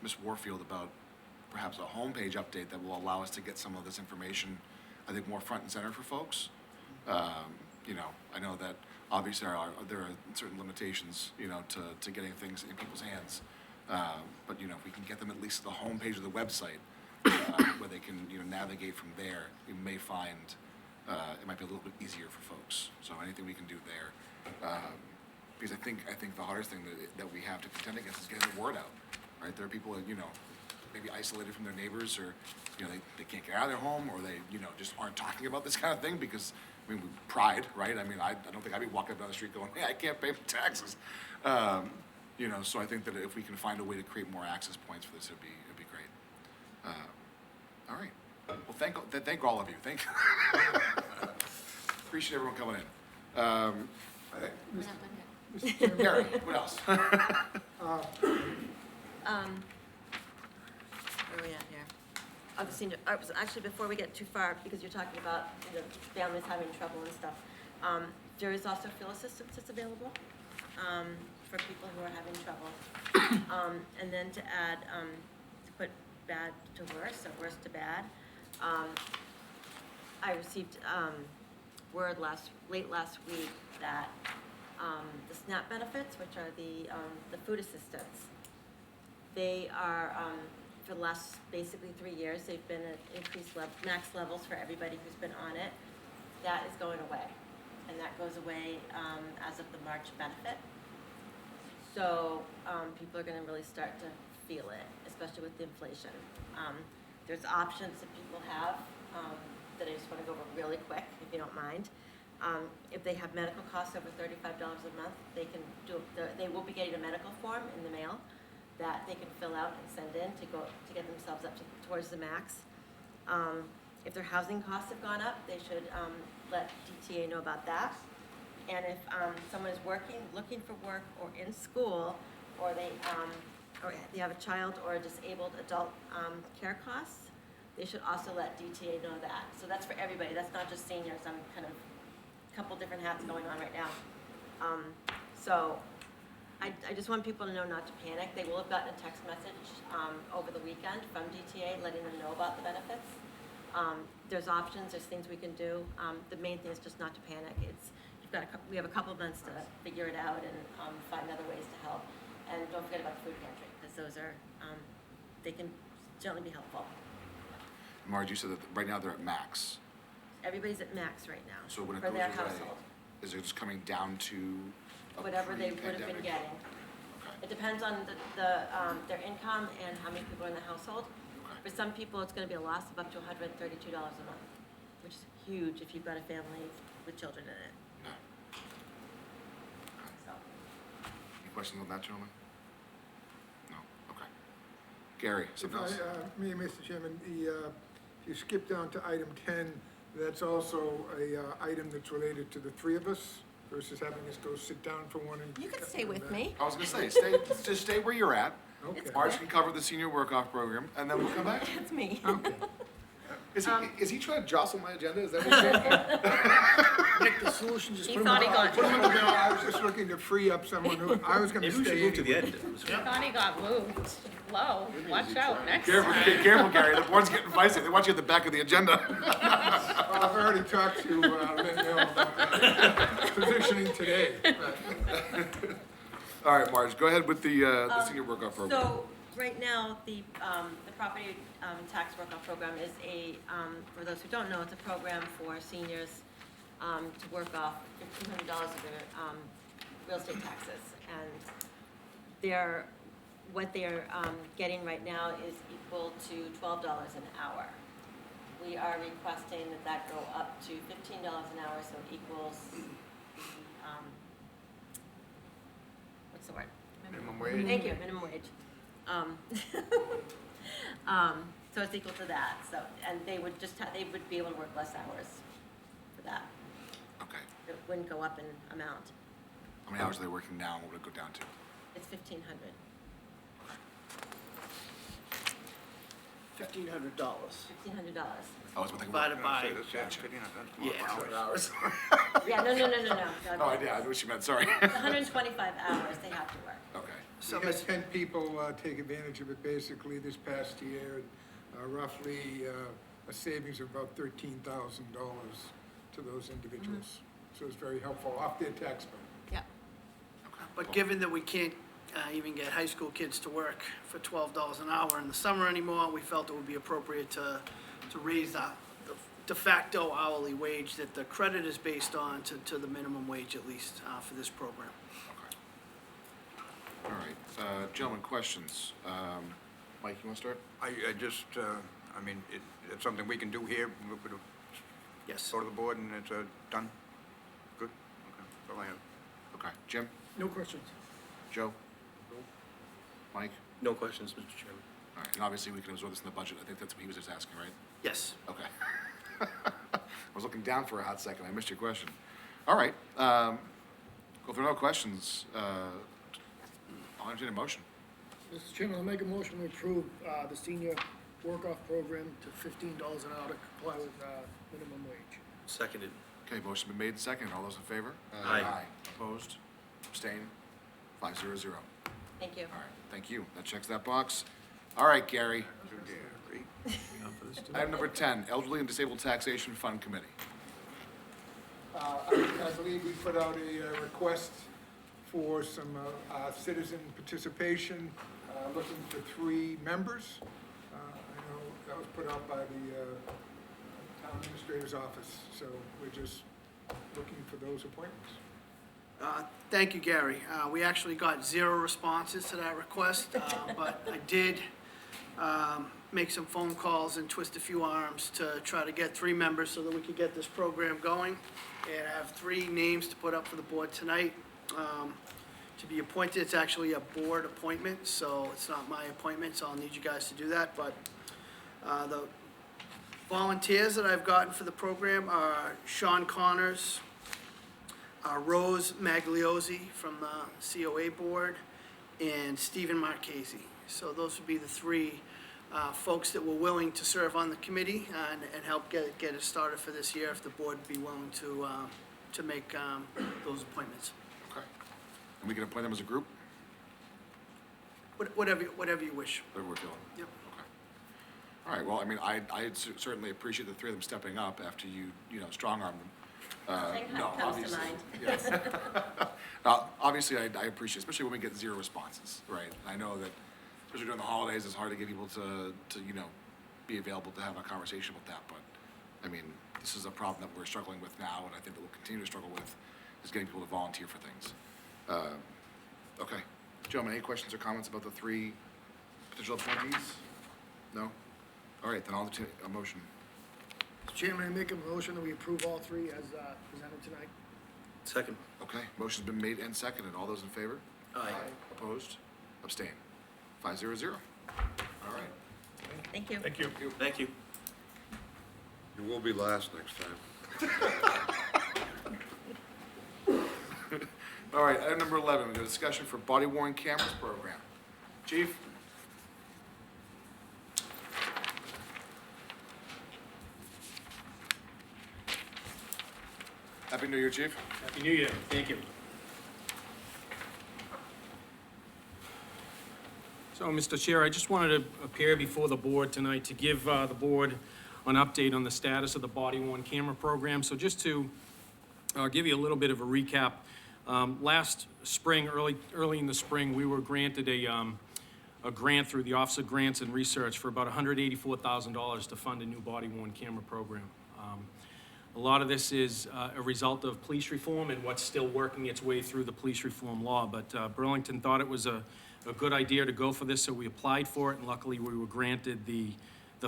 Ms. Warfield about perhaps a homepage update that will allow us to get some of this information, I think, more front and center for folks. I know that obviously there are certain limitations, to getting things in people's hands. But, if we can get them at least to the homepage of the website, where they can, navigate from there, you may find it might be a little bit easier for folks. So anything we can do there, because I think the hardest thing that we have to contend against is getting the word out, right? There are people that, maybe isolated from their neighbors, or, they can't get out of their home, or they, just aren't talking about this kind of thing because, pride, right? I don't think I'd be walking down the street going, hey, I can't pay my taxes. So I think that if we can find a way to create more access points for this, it'd be great. All right. Well, thank all of you. Thank you. Appreciate everyone coming in. Mr. Chairman, Gary, what else? Where are we at here? Of the senior, actually, before we get too far, because you're talking about, families having trouble and stuff, there is also field assistance that's available, for people who are having trouble. And then to add, to put bad to worse, or worse to bad, I received, word late last week that, the SNAP benefits, which are the food assistance, they are, for the last basically 3 years, they've been at increased max levels for everybody who's been on it. That is going away, and that goes away as of the March benefit. So people are going to really start to feel it, especially with the inflation. There's options that people have that I just want to go over really quick, if you don't mind. If they have medical costs over $35 a month, they can they will be getting a medical form in the mail that they can fill out and send in to get themselves up towards the max. If their housing costs have gone up, they should let DTA know about that. And if someone is looking for work, or in school, or they have a child or a disabled adult care costs, they should also let DTA know that. So that's for everybody. That's not just seniors. I'm kind of a couple different hats going on right now. So I just want people to know not to panic. They will have gotten a text message over the weekend from DTA letting them know about the benefits. There's options, there's things we can do. The main thing is just not to panic. We have a couple of months to figure it out and find other ways to help. And don't forget about the food pantry, because those are, they can certainly be helpful. Marge, you said that right now they're at max. Everybody's at max right now So when it for goes their away, household. is it just coming down to a Whatever they would have been pre-pandemic? getting. Okay. It depends on their income and how many people are in the household. For some people, it's gonna be a loss of up to $132 a month, which is huge if you've got a family with children in it. Yeah. So, Any questions on that, gentlemen? No? Okay. Gary, something else? Mr. Chairman, if you skip down to item 10, that's also a item that's related to the three of us versus having us go sit down for one and. you can stay with me. I was gonna say, just stay where you're at. Okay. Marge can cover the senior work-off program, and then we'll come back. That's me. Okay. Is he trying to jostle my agenda? Is that what you're saying? Nick, the solution, just He put them thought he on. got No, I was just looking to free up someone who, I was gonna Maybe we should stay move to the anyway. end. He thought he got moved. Low. Watch out next Careful, time. careful, Gary. The board's getting feisty. They want you at the back of the agenda. I've already talked to Lynn Hill about that. Positioning today. All right, Marge, go ahead with the senior work-off program. Right now, the property tax work-off program is for those who don't know, it's a program for seniors to work off $1,500 of their real estate taxes. And what they're getting right now is equal to $12 an hour. We are requesting that go up to $15 an hour, so it equals, what's the word? Minimum wage? Thank you, minimum wage. So it's equal to that, so, and they would they would be able to work less hours for that. Okay. It wouldn't go up in amount. How many hours are they working now, and what would it go down to? It's $1,500. $1,500. $1,500. Oh, it's what they. Divided by, Hours. Yeah, no. No idea, I knew what you meant, sorry. It's 125 hours they have to work. Okay. so We had Ms. 10 people take advantage of it basically this past year, roughly a savings of about $13,000 to those individuals. So it's very helpful off their tax bill. Yeah. But given that we can't even get high school kids to work for $12 an hour in the summer anymore, we felt it would be appropriate to raise the de facto hourly wage that the credit is based on to the minimum wage at least for this program. All right, gentlemen, questions? Mike, you want to start? I just, I mean, it's something we can do here, we could Yes. go to the board and it's done? Good? Okay, that's all I have. Okay, Jim? No questions. Joe? Mike? No questions, Mr. Chairman. All right, and obviously we can absorb this in the budget, I think that's what he was just asking, right? Yes. Okay. I was looking down for a hot second, I missed your question. All right, well, if there are no questions, I'll entertain a motion. Mr. Chairman, I'll make a motion to approve the senior work-off program to $15 an hour to comply with minimum wage. Seconded. Okay, motion been made and seconded, all those in favor? Aye. Opposed? Abstained? 500. All right, Thank you. thank you, that checks that box. All right, Gary. Item number 10, Elderly and Disabled Taxation Fund Committee. I believe we put out a request for some citizen participation, looking for 3 members. I know that was put out by the town administrator's office, so we're just looking for those appointments. Thank you, Gary. We actually got 0 responses to that request, but I did make some phone calls and twist a few arms to try to get 3 members so that we could get this program going. And I have 3 names to put up for the board tonight to be appointed. It's actually a board appointment, so it's not my appointment, so I'll need you guys to do that. But the volunteers that I've gotten for the program are Sean Connors, Rose Magliozzi from the COA board, and Stephen Marchese. So those would be the 3 folks that were willing to serve on the committee and help get it started for this year if the board would be willing to make those appointments. Okay. And we can appoint them as a group? Whatever you wish. Whatever we're doing? Yep. Okay. All right, well, I mean, I certainly appreciate the 3 of them stepping up after you strong-armed them. Nothing No, comes to obviously, mind. yes. Now, obviously, I appreciate, especially when we get 0 responses, right? I know that, especially during the holidays, it's hard to get people to be available to have a conversation with that, but, I mean, this is a problem that we're struggling with now, and I think that we'll continue to struggle with, is getting people to volunteer for things. Okay. Gentlemen, any questions or comments about the 3 potential appointees? No? All right, then I'll entertain a motion. Mr. Chairman, I make a motion that we approve all 3 as presented tonight. Second. Okay, motion's been made and seconded. All those in favor? Aye. Opposed? Abstain. 500. All right. Thank you. Thank you. Thank you. You will be last next time. All right, item number 11, we got a discussion for body worn cameras program. Chief? Happy New Year, Chief. Happy New Year. Thank you. So, Mr. Chair, I just wanted to appear before the board tonight to give the board an update on the status of the body-worn camera program. So just to give you a little bit of a recap, last spring, early in the spring, we were granted a a grant through the Office of Grants and Research for about $184,000 to fund a new body-worn camera program. A lot of this is a result of police reform and what's still working its way through the police reform law. But Burlington thought it was a good idea to go for this, so we applied for it, and luckily we were granted the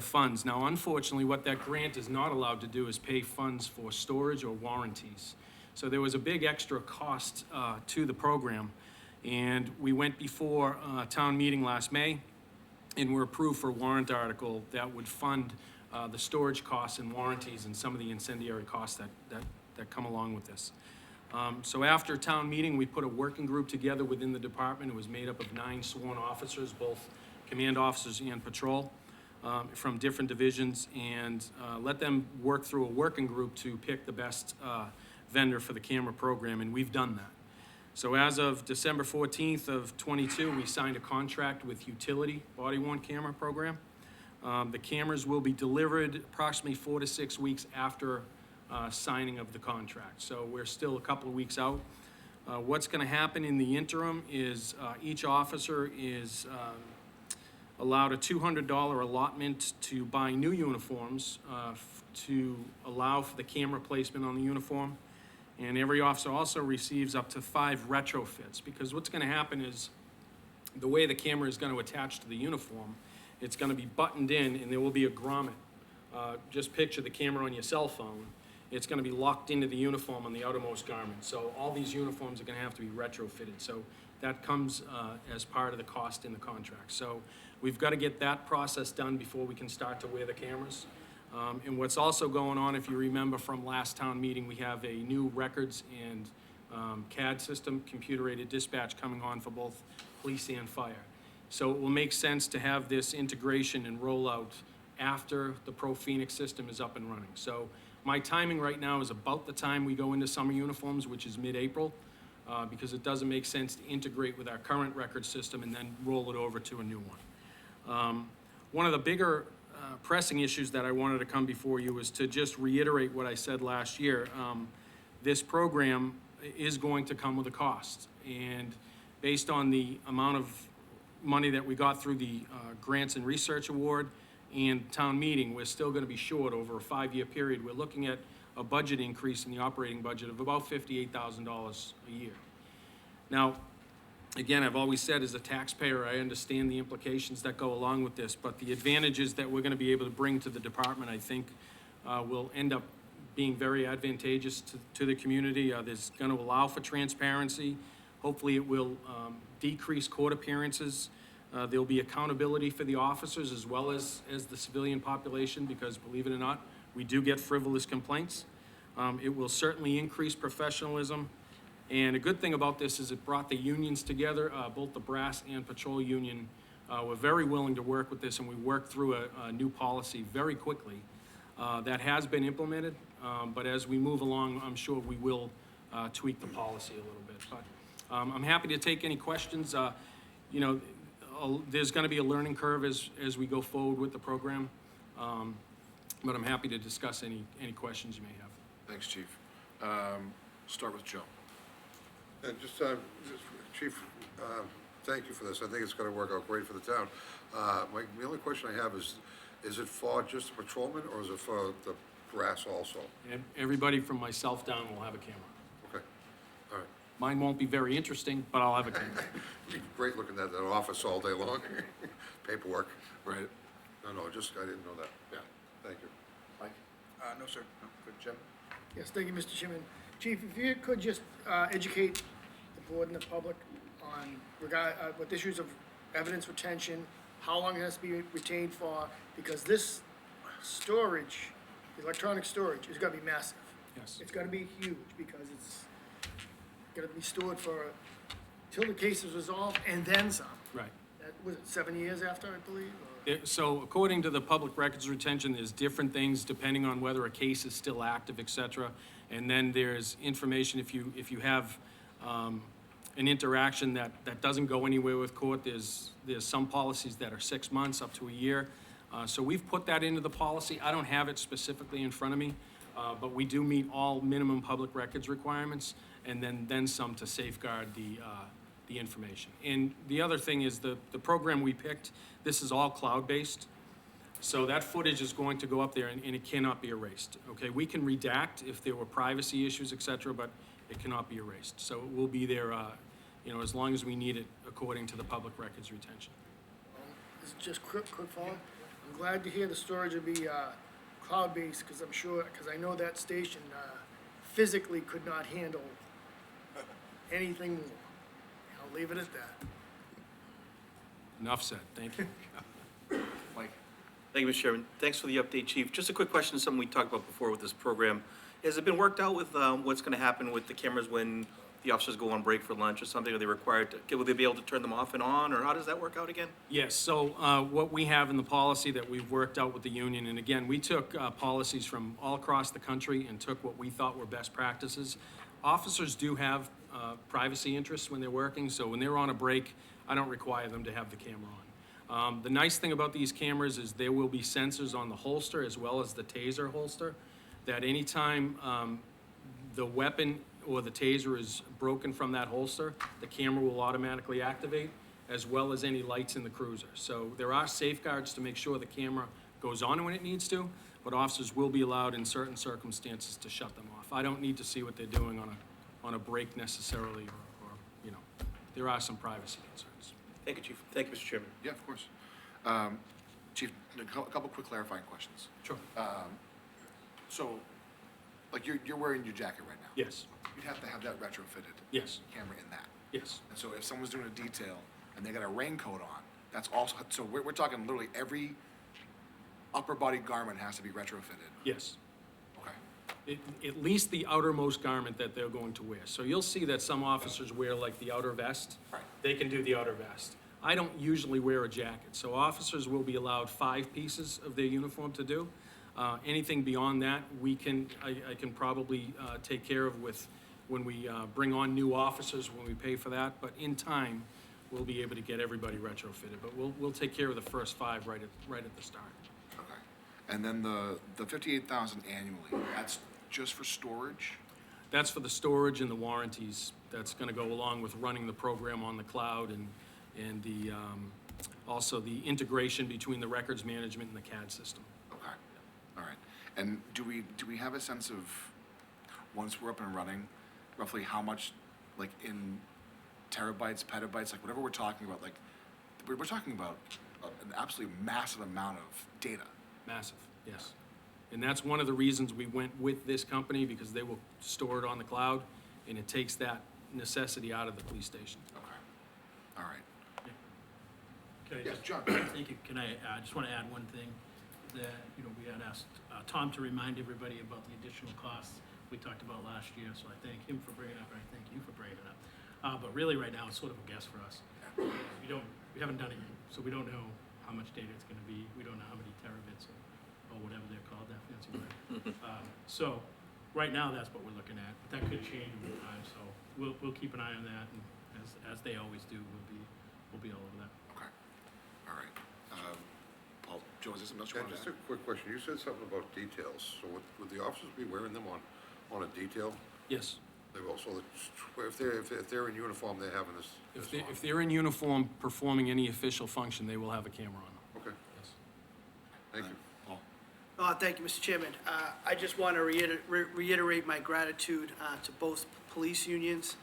funds. Now, unfortunately, what that grant is not allowed to do is pay funds for storage or warranties. So there was a big extra cost to the program, and we went before town meeting last May, and were approved for a warrant article that would fund the storage costs and warranties and some of the incendiary costs that come along with this. So after town meeting, we put a working group together within the department. It was made up of 9 sworn officers, both command officers and patrol, from different divisions, and let them work through a working group to pick the best vendor for the camera program, and we've done that. So as of December 14th of '22, we signed a contract with Utility Body-Worn Camera Program. The cameras will be delivered approximately 4 to 6 weeks after signing of the contract. So we're still a couple of weeks out. What's going to happen in the interim is each officer is allowed a $200 allotment to buy new uniforms to allow for the camera placement on the uniform. And every officer also receives up to 5 retrofits, because what's going to happen is the way the camera is going to attach to the uniform, it's going to be buttoned in, and there will be a grommet. Just picture the camera on your cell phone. It's going to be locked into the uniform on the outermost garment. So all these uniforms are going to have to be retrofitted. So that comes as part of the cost in the contract. So we've got to get that process done before we can start to wear the cameras. And what's also going on, if you remember from last town meeting, we have a new records and CAD system, computer-aided dispatch, coming on for both police and fire. So it will make sense to have this integration and rollout after the Pro Phoenix system is up and running. So my timing right now is about the time we go into summer uniforms, which is mid-April, because it doesn't make sense to integrate with our current record system and then roll it over to a new one. One of the bigger pressing issues that I wanted to come before you is to just reiterate what I said last year. This program is going to come with a cost, and based on the amount of money that we got through the Grants and Research Award and town meeting, we're still going to be short over a 5-year period. We're looking at a budget increase in the operating budget of about $58,000 a year. Now, again, I've always said, as a taxpayer, I understand the implications that go along with this, but the advantages that we're going to be able to bring to the department, I think, will end up being very advantageous to the community. There's going to allow for transparency. Hopefully it will decrease court appearances. There'll be accountability for the officers as well as the civilian population, because believe it or not, we do get frivolous complaints. It will certainly increase professionalism. And a good thing about this is it brought the unions together. Both the brass and patrol union were very willing to work with this, and we worked through a new policy very quickly that has been implemented. But as we move along, I'm sure we will tweak the policy a little bit. But I'm happy to take any questions. You know, there's going to be a learning curve as we go forward with the program. But I'm happy to discuss any questions you may have. Thanks, Chief. Start with Joe. And Chief, thank you for this. I think it's gonna work out great for the town. The only question I have is it for just the patrolmen, or is it for the brass also? And everybody from myself down will have a camera. Okay, all right. Mine won't be very interesting, but I'll have a camera. It'd be great looking at that office all day long. Paperwork. Right. No, I didn't know that. Yeah. Thank you. Mike? No, sir. No. Good, Jim? Yes, thank you, Mr. Chairman. Chief, if you could just educate the board and the public on with issues of evidence retention, how long it has to be retained for, because this storage, electronic storage, is gonna be massive. Yes. It's gonna be huge, because it's gonna be stored for, till the case is resolved, and then some. Right. That, was it 7 years after, I believe? Or- So according to the public records retention, there's different things depending on whether a case is still active, et cetera. And then there's information if you have an interaction that doesn't go anywhere with court. There's some policies that are 6 months up to a year. So we've put that into the policy. I don't have it specifically in front of me, but we do meet all minimum public records requirements, and then some to safeguard the information. And the other thing is the program we picked, this is all cloud-based. So that footage is going to go up there and it cannot be erased, okay? We can redact if there were privacy issues, et cetera, but it cannot be erased. So it will be there, you know, as long as we need it according to the public records retention. This is just quick follow. I'm glad to hear the storage will be cloud-based, because I'm sure, because I know that station physically could not handle anything more. I'll leave it at that. Enough said, thank you. Mike? Thank you, Mr. Chairman. Thanks for the update, Chief. Just a quick question, something we talked about before with this program. Has it been worked out with what's going to happen with the cameras when the officers go on break for lunch or something? Are they required to, will they be able to turn them off and on, or how does that work out again? Yes, so what we have in the policy that we've worked out with the union, and again, we took policies from all across the country and took what we thought were best practices. Officers do have privacy interests when they're working, so when they're on a break, I don't require them to have the camera on. The nice thing about these cameras is there will be sensors on the holster as well as the taser holster, that anytime the weapon or the taser is broken from that holster, the camera will automatically activate, as well as any lights in the cruiser. So there are safeguards to make sure the camera goes on when it needs to, but officers will be allowed in certain circumstances to shut them off. I don't need to see what they're doing on a break necessarily, or you know, there are some privacy concerns. Thank you, Chief. Thank you, Mr. Chairman. Yeah, of course. Chief, a couple quick clarifying questions. Sure. So, like, you're wearing your jacket right now? Yes, You'd have to have that retrofitted yes, camera in that. yes. And so if someone's doing a detail and they got a raincoat on, that's also, so we're talking literally every upper body garment has to be retrofitted. Yes. Okay. At least the outermost garment that they're going to wear. So you'll see that some officers wear like the outer vest. Right. They can do the outer vest. I don't usually wear a jacket, so officers will be allowed 5 pieces of their uniform to do. Anything beyond that, I can probably take care of with, when we bring on new officers, when we pay for that. But in time, we'll be able to get everybody retrofitted. But we'll take care of the first 5 right at the start. Okay. And then the 58,000 annually, that's just for storage? That's for the storage and the warranties. That's gonna go along with running the program on the cloud and the, also the integration between the records management and the CAD system. Okay. All right. And do we have a sense of, once we're up and running, roughly how much, like in terabytes, petabytes, like whatever we're talking about, like, we're talking about an absolutely massive amount of data. Massive, yes. And that's one of the reasons we went with this company, because they will store it on the cloud, and it takes that necessity out of the police station. Okay. All right. Okay, Yes, John. Thank you. Can I just want to add one thing, that, you know, we had asked Tom to remind everybody about the additional costs we talked about last year, so I thank him for bringing it up, and I thank you for bringing it up. But really, right now, it's sort of a guess for us. We haven't done it yet, so we don't know how much data it's going to be. We don't know how many terabits or whatever they're called, that fancy word. So, right now, that's what we're looking at, but that could change over time, so we'll keep an eye on that, and as they always do, we'll be all over that. Okay. All right. Paul, Joe, is there something else you Yeah, wanted to just add? a quick question. You said something about details. So would the officers be wearing them on a detail? Yes. They will. So if they're in uniform, they're having this. If they're in uniform performing any official function, they will have a camera on them. Okay. Yes. Thank you. Paul? Thank you, Mr. Chairman. I just want to reiterate my gratitude to both police unions.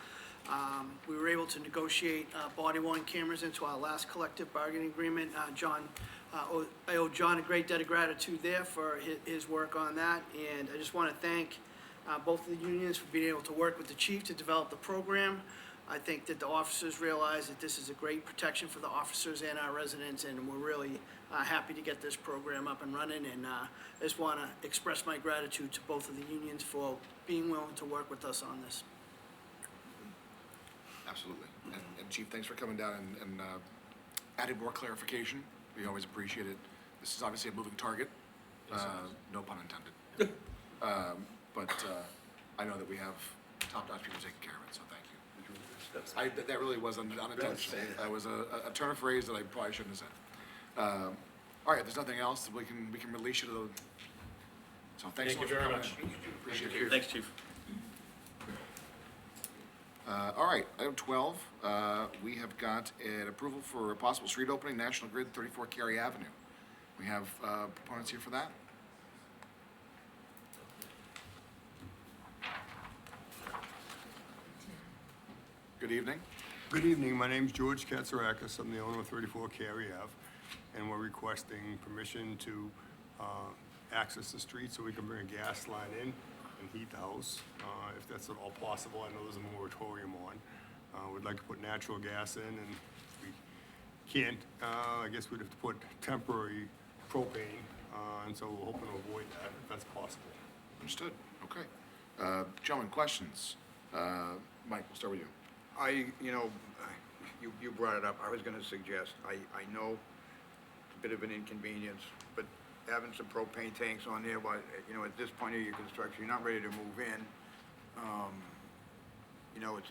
We were able to negotiate body-worn cameras into our last collective bargaining agreement. I owe John a great debt of gratitude there for his work on that, and I just want to thank both of the unions for being able to work with the chief to develop the program. I think that the officers realize that this is a great protection for the officers and our residents, and we're really happy to get this program up and running, and I just want to express my gratitude to both of the unions for being willing to work with us on this. Absolutely. And Chief, thanks for coming down and adding more clarification. We always appreciate it. This is obviously a moving target. No pun intended. But I know that we have top-notch people taking care of it, so thank you. That really was unintentional. That was a turn of phrase that I probably shouldn't have said. All right, if there's nothing else, we can release you to the, so thanks so much for coming in. Appreciate it. Thanks, Chief. All right, item 12, we have got an approval for a possible street opening, National Grid, 34 Cary Avenue. We have proponents here for that? Good evening. Good evening, my name's George Katsarakis, I'm the owner of 34 Cary Ave, and we're requesting permission to access the street so we can bring a gas line in and heat the house, if that's at all possible. I know there's a moratorium on. We'd like to put natural gas in, and if we can't, I guess we'd have to put temporary propane, and so we're hoping to avoid that, if that's possible. Understood, okay. Gentlemen, questions? Mike, we'll start with you. You brought it up, I was gonna suggest, I know it's a bit of an inconvenience, but having some propane tanks on there, but, at this point of your construction, you're not ready to move in.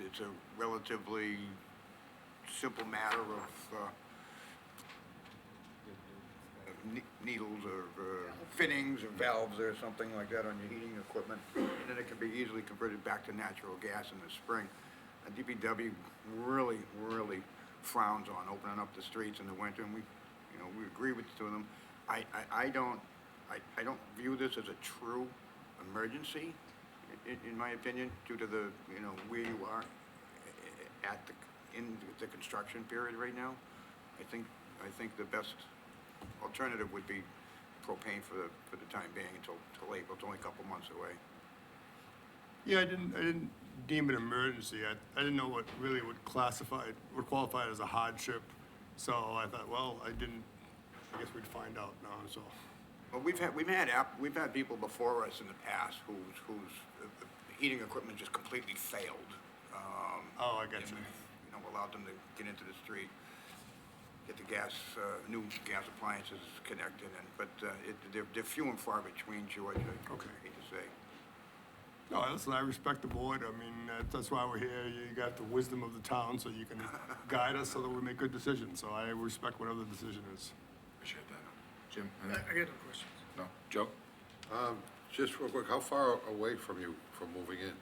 It's a relatively simple matter of, needles or fittings or valves or something like that on your heating equipment, and then it can be easily converted back to natural gas in the spring. DPW really, really frowns on opening up the streets in the winter, and we agree with them. I don't view this as a true emergency, in my opinion, due to the, where you are in the construction period right now. I think the best alternative would be propane for the time being until April. It's only a couple months away. Yeah, I didn't deem it emergency. I didn't know what really would qualify it as a hardship. So I thought, well, I guess we'd find out now, so. Well, we've had people before us in the past whose heating equipment just completely failed. Oh, I got you. Allowed them to get into the street, get the new gas appliances connected, but they're few and far between, George. Okay. I hate to say. No, listen, I respect the board. I mean, that's why we're here. You got the wisdom of the town, so you can guide us so that we make good decisions. So I respect whatever the decision is. Appreciate that. Jim? I got no questions. No? Joe? Just real quick, how far away from you from moving in?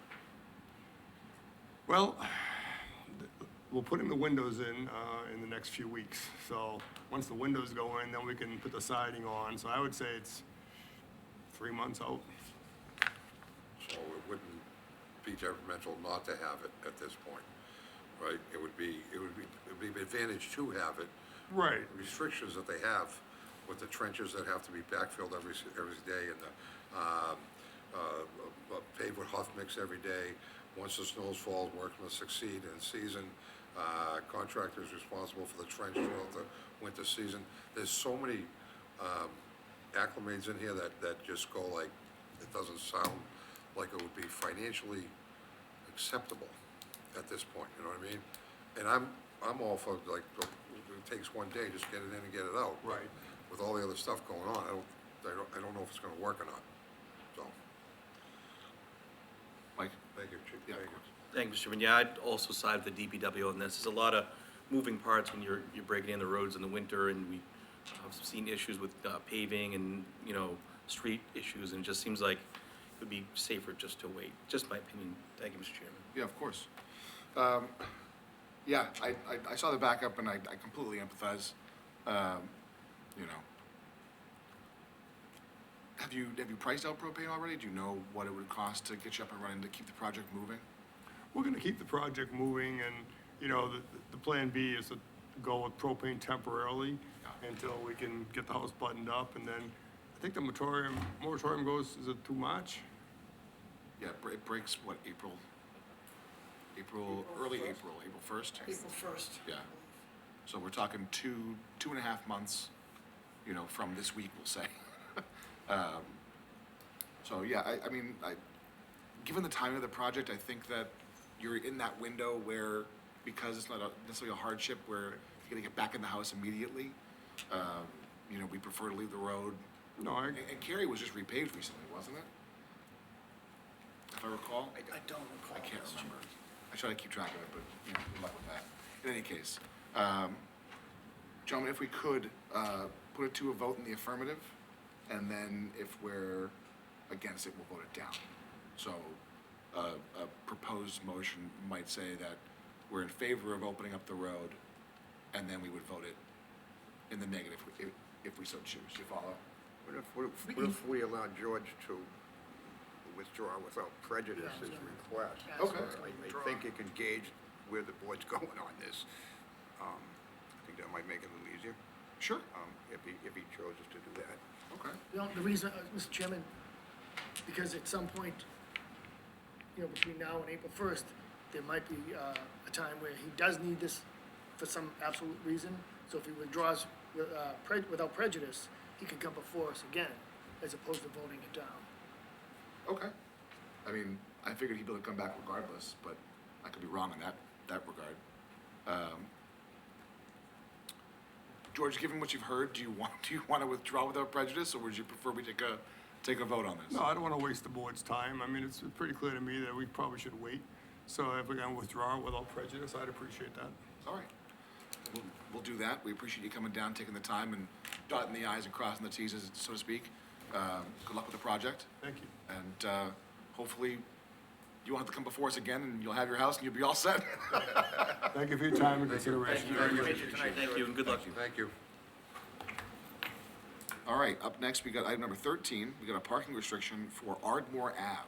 Well, we're putting the windows in the next few weeks. So once the windows go in, then we can put the siding on. So I would say it's 3 months out. So it wouldn't be detrimental not to have it at this point, right? It would be an advantage to have it. Right. Restrictions that they have with the trenches that have to be backfilled every day, and the paved with Huff mix every day. Once the snows fall, work must succeed in season. Contractors responsible for the trench throughout the winter season. There's so many acclimates in here that just go like, it doesn't sound like it would be financially acceptable at this point, you know what I mean? And I'm all for, like, it takes one day, just get it in and get it out. Right. With all the other stuff going on, I don't know if it's gonna work or not, so. Mike? Thank you, Chief. Yeah, Thank of you. course. Thank you, Mr. Chairman. Yeah, I'd also side with the DPW on this. There's a lot of moving parts when you're breaking in the roads in the winter, and we have seen issues with paving and, street issues, and it just seems like it would be safer just to wait. Just my opinion. Thank you, Mr. Chairman. Yeah, of course. Yeah, I saw the backup and I completely empathize. Have you priced out propane already? Do you know what it would cost to get you up and running to keep the project moving? We're gonna keep the project moving, and, the plan B is to go with propane temporarily until we can get the house buttoned up, and then I think the moratorium goes, is it through March? Yeah, it breaks, what, early April, April 1st? April 1st. Yeah. So we're talking two and a half months, from this week, we'll say. So, yeah, I mean, given the timing of the project, I think that you're in that window where, because it's not necessarily a hardship, where you're gonna get back in the house immediately, we prefer to leave the road. No, And Cary was just repaved recently, wasn't it? If I recall? I don't recall. I can't remember. I try to keep track of it, but, good luck with that. In any case, gentlemen, if we could, put it to a vote in the affirmative, and then if we're against it, we'll vote it down. So, a proposed motion might say that we're in favor of opening up the road, and then we would vote it in the negative if we so choose. You follow? What if we allow George to withdraw without prejudice his request? Okay. I think you can gauge where the board's going on this. I think that might make it a little easier. Sure. If he chooses to do that. Okay. The reason, Mr. Chairman, because at some point, between now and April 1st, there might be a time where he does need this for some absolute reason. So if he withdraws without prejudice, he can come before us again, as opposed to voting it down. Okay. I mean, I figured he'd be able to come back regardless, but I could be wrong in that regard. George, given what you've heard, do you want to withdraw without prejudice, or would you prefer we take a vote on this? No, I don't want to waste the board's time. I mean, it's pretty clear to me that we probably should wait. So if we're going to withdraw without prejudice, I'd appreciate that. All right. We'll do that. We appreciate you coming down, taking the time, and dotting the i's and crossing the t's, so to speak. Good luck with the project. Thank you. And hopefully you won't have to come before us again, and you'll have your house, and you'll be all set. Thank you for your time and consideration. Thank you, and good luck. Thank you. All right, up next, we got item number 13. We got a parking restriction for Ardmore Ave.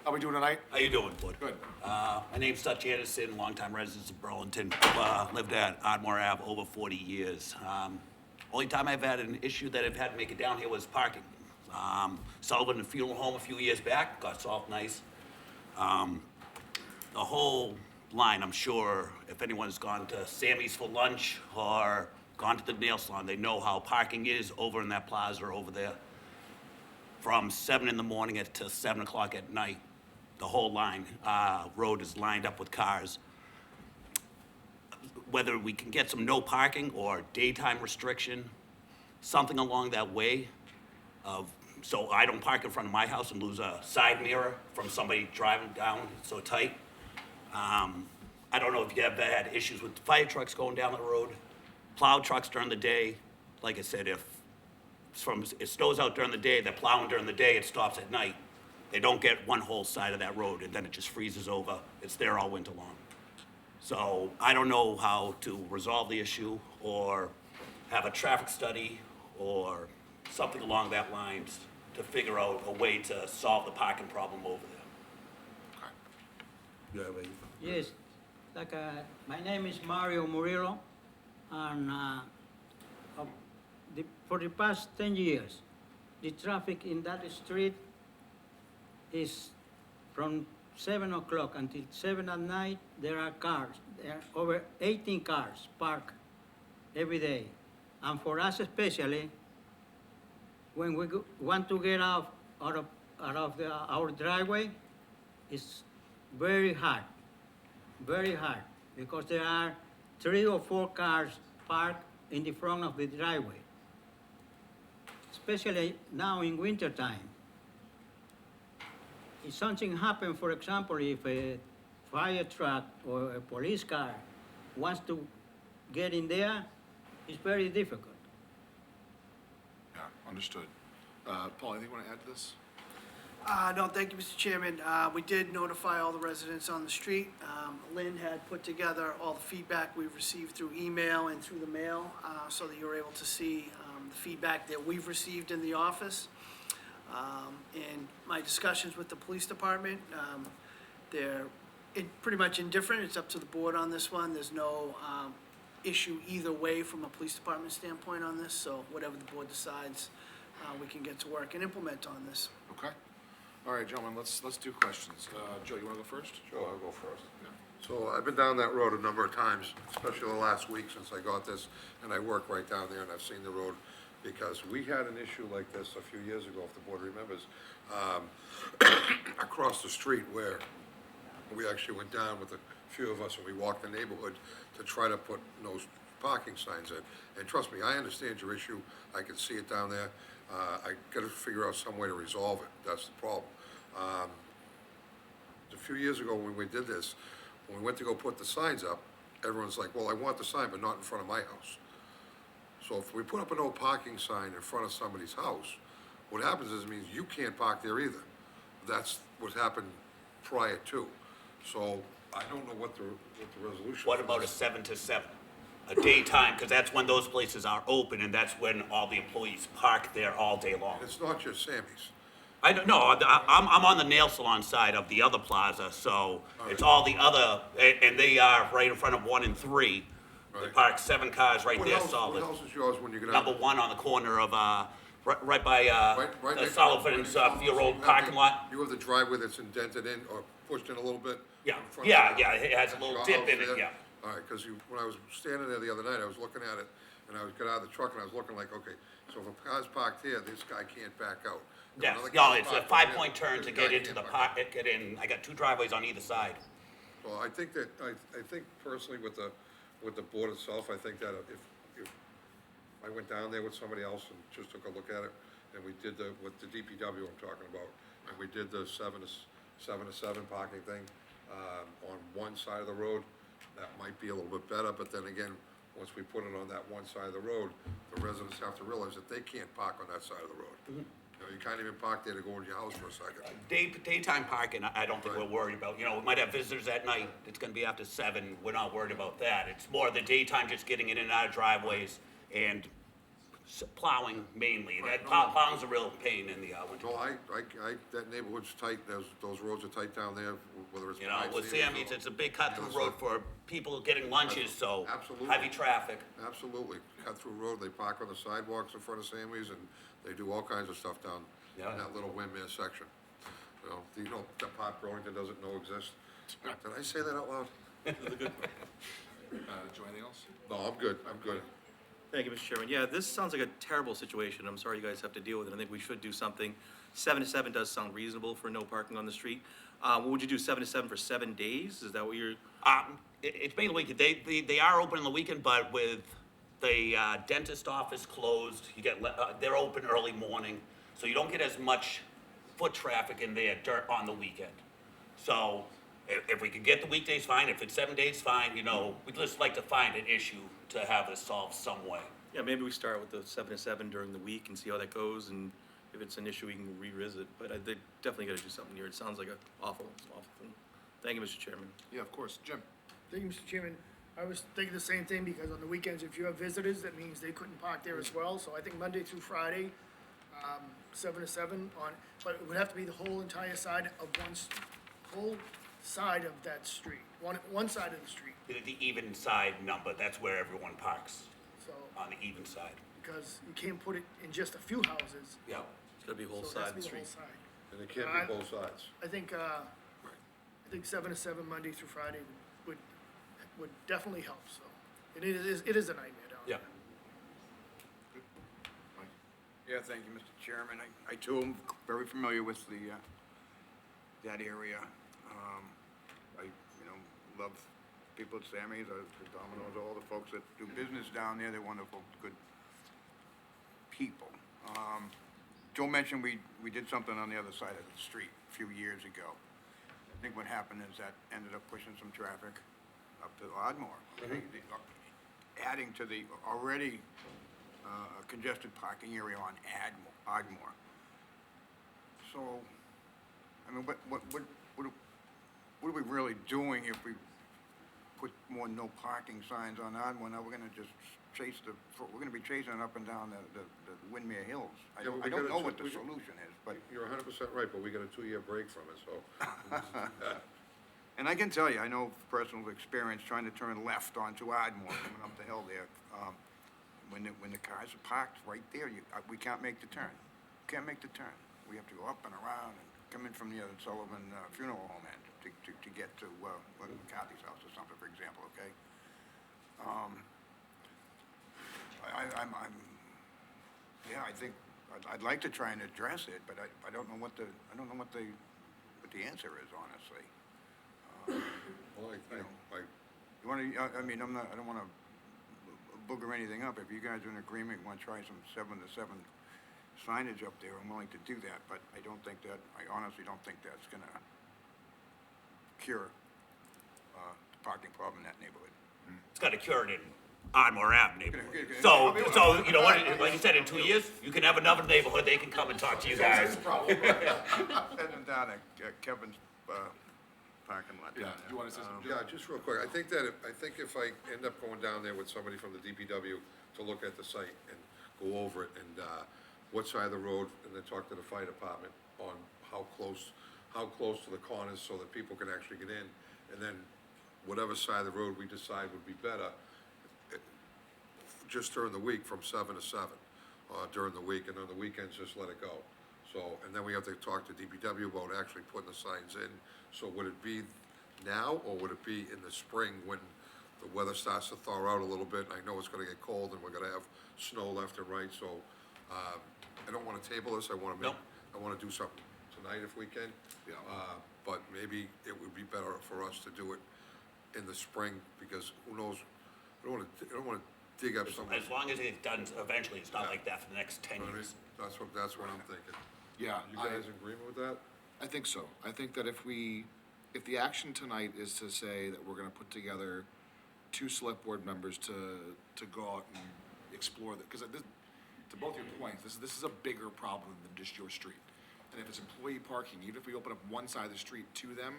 How we doing tonight? How you doing, Bud? Good. My name's Dutch Anderson, longtime resident of Burlington. Lived at Ardmore Ave over 40 years. Only time I've had an issue that I've had to make it down here was parking. Sullivan Funeral Home a few years back, got solved nice. The whole line, I'm sure, if anyone's gone to Sammy's for lunch or gone to the nail salon, they know how parking is over in that plaza over there. From 7 in the morning to 7 o'clock at night, the whole line, road is lined up with cars. Whether we can get some no parking or daytime restriction, something along that way so I don't park in front of my house and lose a side mirror from somebody driving down so tight. I don't know if you have had issues with fire trucks going down the road, plow trucks during the day. Like I said, if it snows out during the day, they're plowing during the day, it stops at night. They don't get one whole side of that road, and then it just freezes over. It's there all winter long. So I don't know how to resolve the issue or have a traffic study or something along that lines to figure out a way to solve the parking problem over there. Yes, my name is Mario Murillo, and for the past 10 years, the traffic in that street is from 7 o'clock until 7 at night. There are cars. There are over 18 cars parked every day. And for us especially, when we want to get out of our driveway, it's very hard, because there are 3 or 4 cars parked in the front of the driveway, especially now in winter time. If something happens, for example, if a fire truck or a police car wants to get in there, it's very difficult. Yeah, understood. Paul, anything you want to add to this? No, thank you, Mr. Chairman. We did notify all the residents on the street. Lynn had put together all the feedback we've received through email and through the mail, so that you're able to see the feedback that we've received in the office. And my discussions with the police department, they're pretty much indifferent. It's up to the board on this one. There's no issue either way from a police department standpoint on this, so whatever the board decides, we can get to work and implement on this. Okay. All right, gentlemen, let's do questions. Joe, you want to go first? Sure, I'll go first. So I've been down that road a number of times, especially the last week since I got this, and I work right down there, and I've seen the road, because we had an issue like this a few years ago, if the board remembers, across the street, where we actually went down with a few of us, and we walked the neighborhood to try to put no parking signs in. And trust me, I understand your issue. I can see it down there. I got to figure out some way to resolve it. That's the problem. A few years ago when we did this, when we went to go put the signs up, everyone's like, well, I want the sign, but not in front of my house. So if we put up a no parking sign in front of somebody's house, what happens is it means you can't park there either. That's what happened prior to. So I don't know what the resolution. What about a 7 to 7? A daytime, because that's when those places are open, and that's when all the employees park there all day long. It's not just Sammy's. I don't know, I'm on the nail salon side of the other plaza, so it's all the other, and they are right in front of 1 and 3. They Right. park 7 cars right there solid. What house is yours when you get out? Number 1 on the corner of, right by, Right the next- Sullivan's, right- Field Road you have parking the- lot. You have the driveway that's indented in or pushed in a little bit? Yeah, in front of yeah, the- yeah, it has a little your dip house in it, there? yeah. All right, because when I was standing there the other night, I was looking at it, and I got out of the truck and I was looking like, okay, so if a car's parked here, this guy can't back out. If Yes, another no, car's it's a parked over here, 5-point turn this to guy get into can't the back park, get in, I got 2 driveways on either side. So I think that, I think personally with the board itself, I think that if I went down there with somebody else and just took a look at it, and we did with the DPW I'm talking about, and we did the 7 to 7 parking thing, on one side of the road, that might be a little bit better, but then again, once we put it on that one side of the road, the residents have to realize that they can't park on that side of the road. You know, you can't even park there to go into your house for a second. Daytime parking, I don't think we're worried about, you know, we might have visitors at night, it's gonna be after 7, we're not worried about that. It's more the daytime, just getting in and out of driveways and plowing mainly. That plowing's a real pain in the winter. No, that neighborhood's tight, those roads are tight down there, whether it's. You know, behind with Sam's Sammy's, or- it's a big cut-through Yes, road sir. for people getting lunches, so Absolutely. heavy traffic. Absolutely, cut through road, they park on the sidewalks in front of Sammy's, and they do all kinds of stuff down Yeah. in that little windmill section. You know, that part Burlington doesn't know exists. Did I say that out loud? Joe, anything else? No, I'm good, I'm good. Thank you, Mr. Chairman. Yeah, this sounds like a terrible situation. I'm sorry you guys have to deal with it. I think we should do something. 7 to 7 does sound reasonable for no parking on the street. What would you do, 7 to 7 for 7 days? Is that what you're? It's mainly weekend. They are open on the weekend, but with the dentist office closed, you get, they're open early morning, so you don't get as much foot traffic in there on the weekend. So if we could get the weekdays, fine. If it's 7 days, fine. You know, we'd just like to find an issue to have this solved some way. Yeah, maybe we start with the 7 to 7 during the week and see how that goes, and if it's an issue, we can revisit. But they definitely gotta do something here. It sounds like an awful thing. Thank you, Mr. Chairman. Yeah, of course. Jim? Thank you, Mr. Chairman. I was thinking the same thing, because on the weekends, if you have visitors, that means they couldn't park there as well. So I think Monday through Friday, 7 to 7 but it would have to be the whole entire side of whole side of that street, one side of the street. The even side number, that's where everyone parks, So, on the even side. because you can't put it in just a few houses. Yeah. It's gotta be a whole So it side has of to the be the street. whole side. And it can't be both sides. I think 7 to 7, Monday through Friday would definitely help, so. It is a nightmare down there. Yeah, thank you, Mr. Chairman. I too am very familiar with that area. I, love people at Sammy's, the Domino's, all the folks that do business down there. They're wonderful, good people. Joe mentioned we did something on the other side of the street a few years ago. I think what happened is that ended up pushing some traffic up to Ardmore. Adding to the already congested parking area on Ardmore. So, I mean, what are we really doing if we put more no parking signs on Ardmore? Now we're gonna just we're gonna be chasing it up and down the Windmere Hills. I Yeah, but don't we gotta know do- what the we- solution is, but. You're 100% right, but we got a 2-year break from it, so. And I can tell you, I know from personal experience trying to turn left onto Ardmore, coming up the hill there. When the cars are parked right there, we can't make the turn. Can't make the turn. We have to go up and around and come in from the other Sullivan Funeral Home end to get to McCarthy's house or something, for example, okay? I think, I'd like to try and address it, but I don't know what the answer is, honestly. Well, You wanna, I mean, I don't wanna booger anything up. If you guys are in agreement, wanna try some 7 to 7 signage up there, I'm willing to do that, but I honestly don't think that's gonna cure the parking problem in that neighborhood. It's got to cure it in Ardmore Ave neighborhood. So, you know what, like you said, in 2 years, you can have another neighborhood, they can come and talk to you guys. Heading down at Kevin's parking lot. Yeah, you want to say something? Yeah, just real quick, I think if I end up going down there with somebody from the DPW to look at the site and go over it and, what side of the road, and then talk to the fire department on how close to the corners so that people can actually get in, and then whatever side of the road we decide would be better, just during the week from 7 to 7, during the week, and on the weekends, just let it go. So, and then we have to talk to DPW about actually putting the signs in. So would it be now, or would it be in the spring when the weather starts to thaw out a little bit? I know it's gonna get cold and we're gonna have snow left and right, so, I don't wanna table this, I wanna do something tonight if we can. Yeah. But maybe it would be better for us to do it in the spring, because who knows, I don't wanna dig up someone. As long as it's done eventually, it's not like that for the next 10 years. That's what I'm thinking. Yeah. You guys in agreement with that? I think so. I think that if the action tonight is to say that we're gonna put together 2 select board members to go out and explore that, because to both your points, this is a bigger problem than just your street. And if it's employee parking, even if we open up one side of the street to them,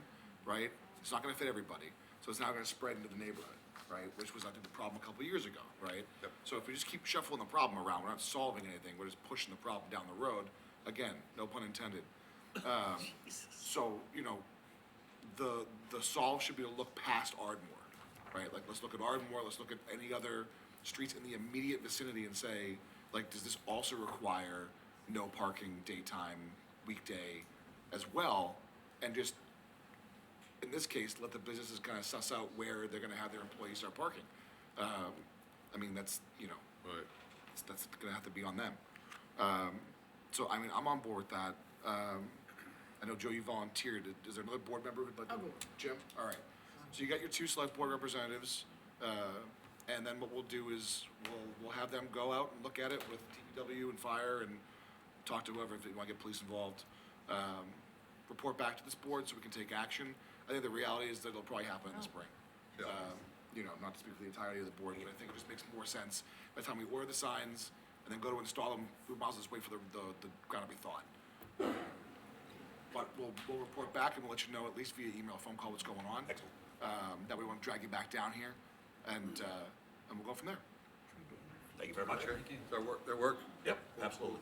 right, it's not gonna fit everybody, so it's not gonna spread into the neighborhood, right, which was, I think, the problem a couple of years ago, right? Yep. So if we just keep shuffling the problem around, we're not solving anything, we're just pushing the problem down the road, again, no pun intended. So, you know, the solve should be to look past Ardmore, right? Like, let's look at Ardmore, let's look at any other streets in the immediate vicinity and say, like, does this also require no parking daytime, weekday as well? And just, in this case, let the businesses kind of suss out where they're gonna have their employees start parking. I mean, that's, you know, Right. that's gonna have to be on them. So, I mean, I'm on board with that. I know, Joe, you volunteered. Is there another board member who'd like to? Jim? All right. So you got your 2 select board representatives, and then what we'll do is we'll have them go out and look at it with DPW and fire and talk to whoever, if they want to get police involved. Report back to this board so we can take action. I think the reality is that it'll probably happen in the spring. You know, not to speak for the entirety of the board, but I think it just makes more sense by the time we order the signs and then go to install them, we might as well just wait for the ground to be thawed. But we'll report back and we'll let you know, at least via email, phone call, what's going on. That we won't drag you back down here, and we'll go from there. Thank you very much. Okay, that work? Yep, absolutely.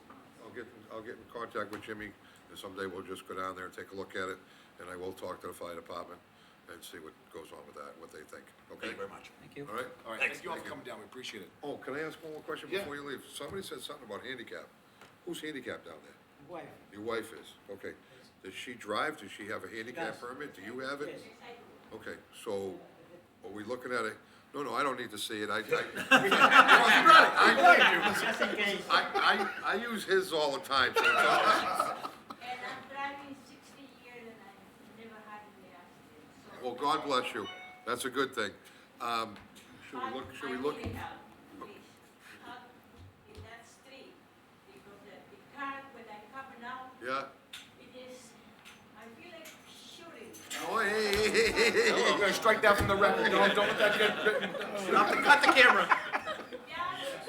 I'll get in contact with Jimmy, and someday we'll just go down there and take a look at it, and I will talk to the fire department and see what goes on with that, what they think, okay? Thank you very much. Thank you. All right? All right, thank you all for coming down, we appreciate it. Oh, can I ask one more question Yeah. before you leave? Somebody said something about handicap. Who's handicapped down there? Wife. Your wife is, okay. Does she drive? Does she have a handicap Does. permit? Do you have it? Yes. Okay, so are we looking at it? No, I don't need to see it. I Just in case. I use his all the time, so it's all right. And I'm driving 60 years and I never had any accident. Well, God bless you. That's a good thing. Should we look? I need help, please. Help in that street, because the car, when I come now, Yeah? it is, I feel like shooting. Oh, hey. We're gonna strike that from the record, don't let that get written. Cut the camera. Yeah,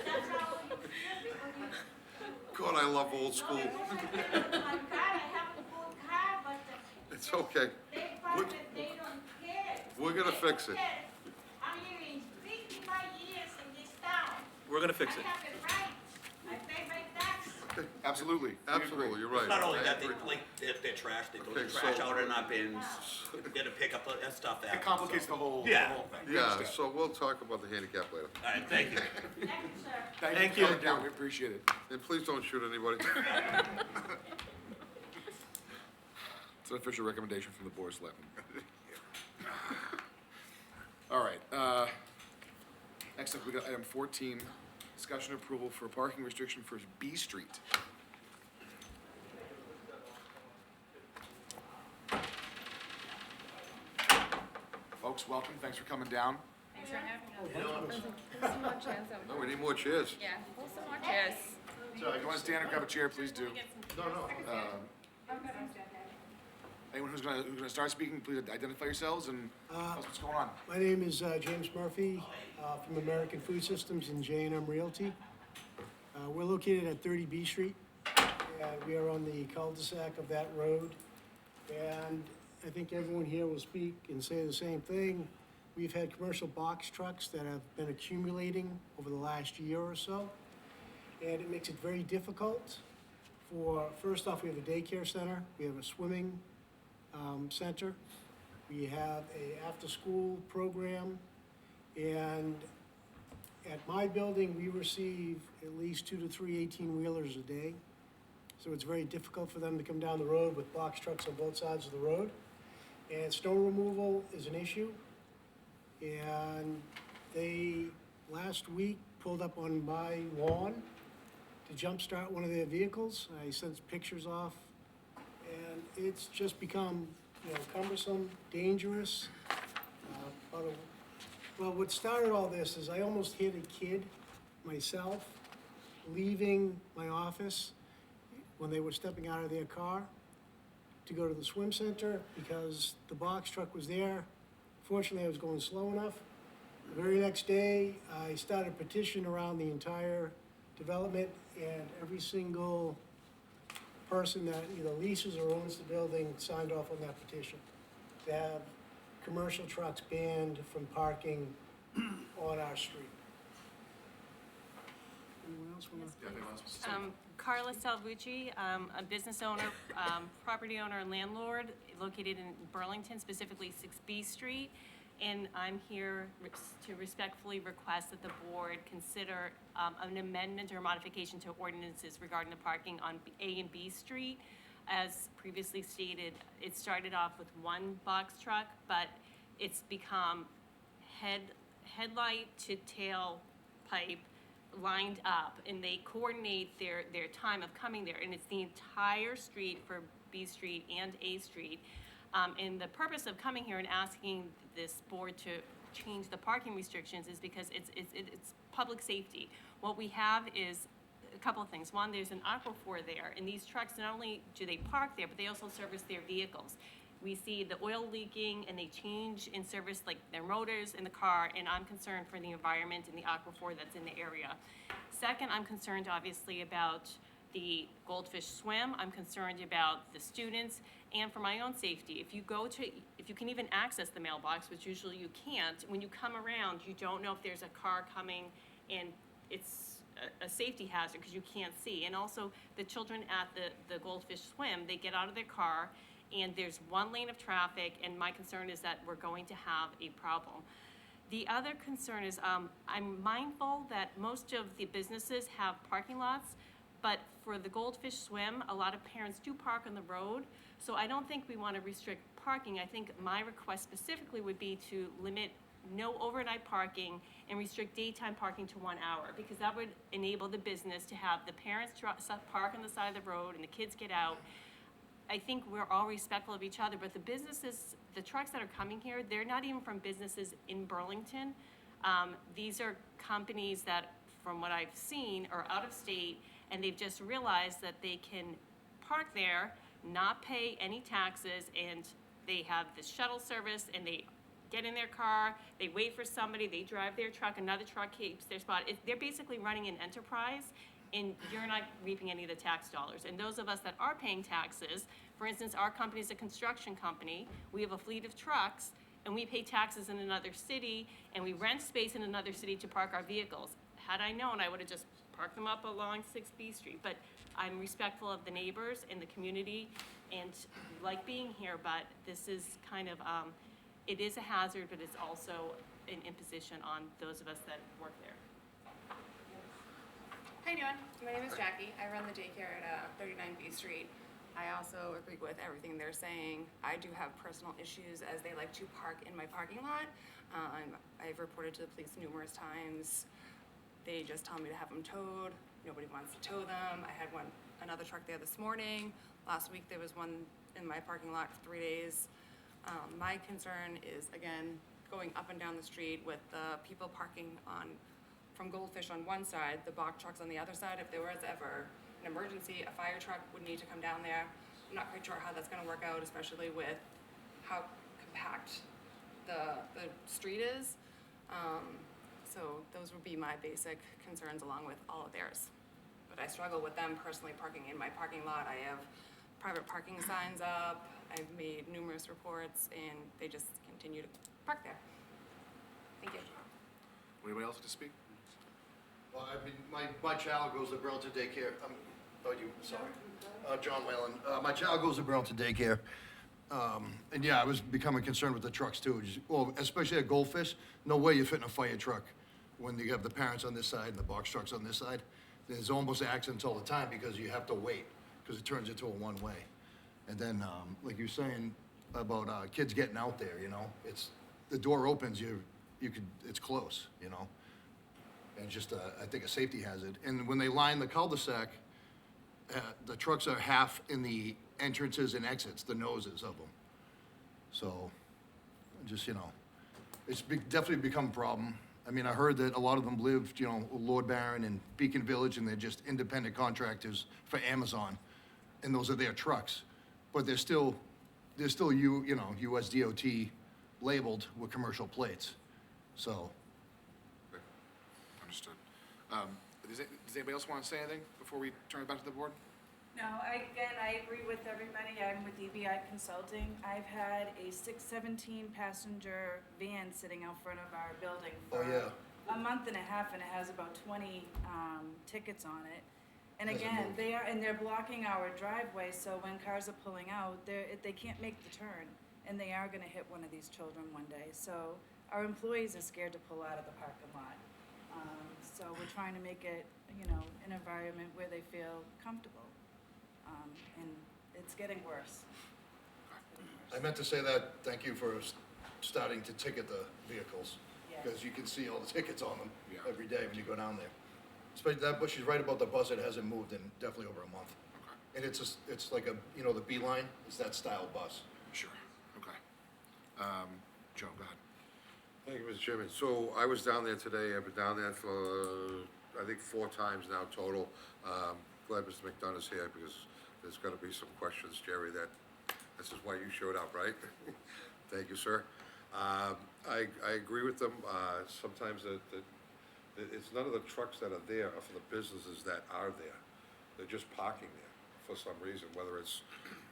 that's how you feel, because you. God, I love old school. My car, I have a good car, but It's okay. they park it, they don't care. We're gonna They fix don't it. care. I'm living 55 years in this town. We're gonna fix it. I have the right, I pay my tax. Absolutely. Absolutely, you're right. Not only that, I agree. they're trash, they throw Okay, the trash so- out in our bins, they're to pick up that stuff after. It complicates the whole Yeah. thing. We Yeah, understand. so we'll talk about the handicap later. All right, thank you. Thank you, sir. Thank you for coming down, we appreciate it. And please don't shoot anybody. It's an official recommendation from the Board of Selectmen. All right, next up, we got item 14, discussion approval for parking restriction for B Street. Folks, welcome, thanks for coming down. Thanks for having us. Pull some more chairs over. No, we need more chairs. Yeah, pull some more chairs. So, if you want to stand or grab a chair, please do. No. Any Anyone who's gonna start speaking, please identify yourselves and tell us what's going on. My name is James Murphy from American Food Systems and J&M Realty. We're located at 30 B Street, and we are on the cul-de-sac of that road. And I think everyone here will speak and say the same thing. We've had commercial box trucks that have been accumulating over the last year or so, and it makes it very difficult first off, we have a daycare center, we have a swimming center, we have a after-school program, and at my building, we receive at least 2 to 3 18-wheelers a day. So it's very difficult for them to come down the road with box trucks on both sides of the road. And snow removal is an issue. And they, last week, pulled up on my lawn to jumpstart one of their vehicles. I sent pictures off, and it's just become, cumbersome, dangerous. Well, what started all this is I almost hit a kid myself leaving my office when they were stepping out of their car to go to the swim center because the box truck was there. Fortunately, I was going slow enough. The very next day, I started a petition around the entire development, and every single person that either leases or owns the building signed off on that petition to have commercial trucks banned from parking on our street. Anyone else want to? Carla Salvucci, a business owner, property owner and landlord located in Burlington, specifically 6B Street. And I'm here to respectfully request that the board consider an amendment or modification to ordinances regarding the parking on A and B Street. As previously stated, it started off with one box truck, but it's become headlight to tailpipe lined up, and they coordinate their time of coming there, and it's the entire street for B Street and A Street. And the purpose of coming here and asking this board to change the parking restrictions is because it's public safety. What we have is a couple of things. One, there's an aquifer there, and these trucks, not only do they park there, but they also service their vehicles. We see the oil leaking, and they change in service like their motors in the car, and I'm concerned for the environment and the aquifer that's in the area. Second, I'm concerned obviously about the Goldfish Swim. I'm concerned about the students and for my own safety. If you can even access the mailbox, which usually you can't, when you come around, you don't know if there's a car coming, and it's a safety hazard because you can't see. And also the children at the Goldfish Swim, they get out of their car and there's one lane of traffic, and my concern is that we're going to have a problem. The other concern is I'm mindful that most of the businesses have parking lots, but for the Goldfish Swim, a lot of parents do park on the road, so I don't think we want to restrict parking. I think my request specifically would be to limit no overnight parking and restrict daytime parking to 1 hour, because that would enable the business to have the parents park on the side of the road and the kids get out. I think we're all respectful of each other, but the businesses, the trucks that are coming here, they're not even from businesses in Burlington. These are companies that, from what I've seen, are out of state, and they've just realized that they can park there, not pay any taxes, and they have this shuttle service, and they get in their car, they wait for somebody, they drive their truck, another truck keeps their spot. They're basically running an enterprise, and you're not reaping any of the tax dollars. And those of us that are paying taxes, for instance, our company is a construction company, we have a fleet of trucks, and we pay taxes in another city, and we rent space in another city to park our vehicles. Had I known, I would have just parked them up along 6B Street, but I'm respectful of the neighbors and the community, and like being here, but this is kind of, it is a hazard, but it's also an imposition on those of us that work there. How you doing? My name is Jackie. I run the daycare at 39B Street. I also agree with everything they're saying. I do have personal issues as they like to park in my parking lot. I've reported to the police numerous times. They just tell me to have them towed. Nobody wants to tow them. I had another truck there this morning. Last week there was one in my parking lot for 3 days. My concern is, again, going up and down the street with the people parking from Goldfish on one side, the box trucks on the other side. If there was ever an emergency, a fire truck would need to come down there. I'm not quite sure how that's gonna work out, especially with how compact the street is. So those would be my basic concerns along with all of theirs. But I struggle with them personally parking in my parking lot. I have private parking signs up. I've made numerous reports and they just continue to park there. Thank you. Anybody else like to speak? Well, I mean, my child goes to Burlington Daycare, John Whalen. My child goes to Burlington Daycare. And yeah, I was becoming concerned with the trucks too. Well, especially at Goldfish, no way you're fitting a fire truck when you have the parents on this side and the box trucks on this side. There's almost accidents all the time because you have to wait, because it turns into a one-way. And then, like you're saying about kids getting out there, you know, the door opens, it's close, you know? And just, I think a safety hazard. And when they line the cul-de-sac, the trucks are half in the entrances and exits, the noses of them. So, just, you know, it's definitely become a problem. I mean, I heard that a lot of them lived, you know, Lord Barron and Beacon Village, and they're just independent contractors for Amazon, and those are their trucks. But they're still US DOT labeled with commercial plates. So. Understood. Does anybody else want to say anything before we turn it back to the board? No, I agree with everybody. I'm with EBI Consulting. I've had a 617 passenger van sitting out front of our building for a month and a half, and it has about 20 tickets on it. And again, they're blocking our driveway, so when cars are pulling out, they can't make the turn, and they are gonna hit one of these children one day. So our employees are scared to pull out of the parking lot. So we're trying to make it, you know, an environment where they feel comfortable. And it's getting worse. I meant to say that, thank you for starting to ticket the vehicles, because you can see all the tickets on them every day when you go down there. Especially that, but she's right about the bus, it hasn't moved in definitely over a month. And it's like you know, the B-line, it's that style bus. Sure, okay. Joe, go ahead. Thank you, Mr. Chairman. So I was down there today. I've been down there for, I think, 4 times now total. Glad Mr. McDonough's here because there's gonna be some questions, Jerry, this is why you showed up, right? Thank you, sir. I agree with them. Sometimes it's none of the trucks that are there are for the businesses that are there. They're just parking there for some reason, whether it's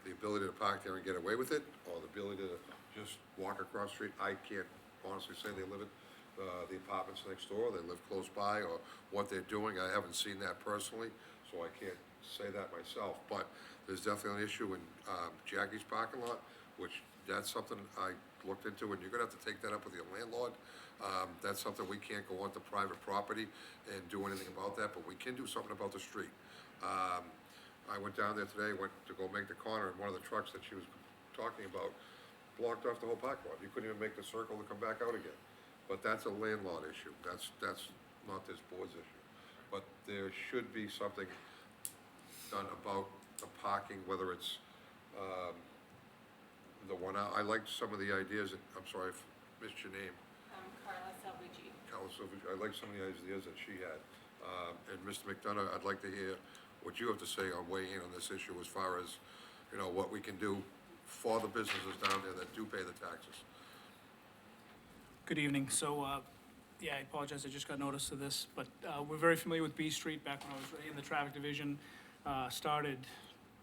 the ability to park there and get away with it or the ability to just walk across the street. I can't honestly say they live at the apartments next door, they live close by, or what they're doing. I haven't seen that personally, so I can't say that myself, but there's definitely an issue in Jackie's parking lot, which that's something I looked into, and you're gonna have to take that up with your landlord. That's something we can't go onto private property and do anything about that, but we can do something about the street. I went down there today, went to go make the corner, and one of the trucks that she was talking about blocked off the whole parking lot. You couldn't even make the circle to come back out again. But that's a landlord issue. That's not this board's issue. But there should be something done about the parking, whether it's, the one out. I liked some of the ideas, I'm sorry, I missed your name. Carla Salvucci. Carla Salvucci. I liked some of the ideas that she had. And Mr. McDonough, I'd like to hear what you have to say on weighing in on this issue as far as, you know, what we can do for the businesses down there that do pay the taxes. Good evening. So, yeah, I apologize, I just got notice of this, but we're very familiar with B Street. Back when I was in the traffic division, started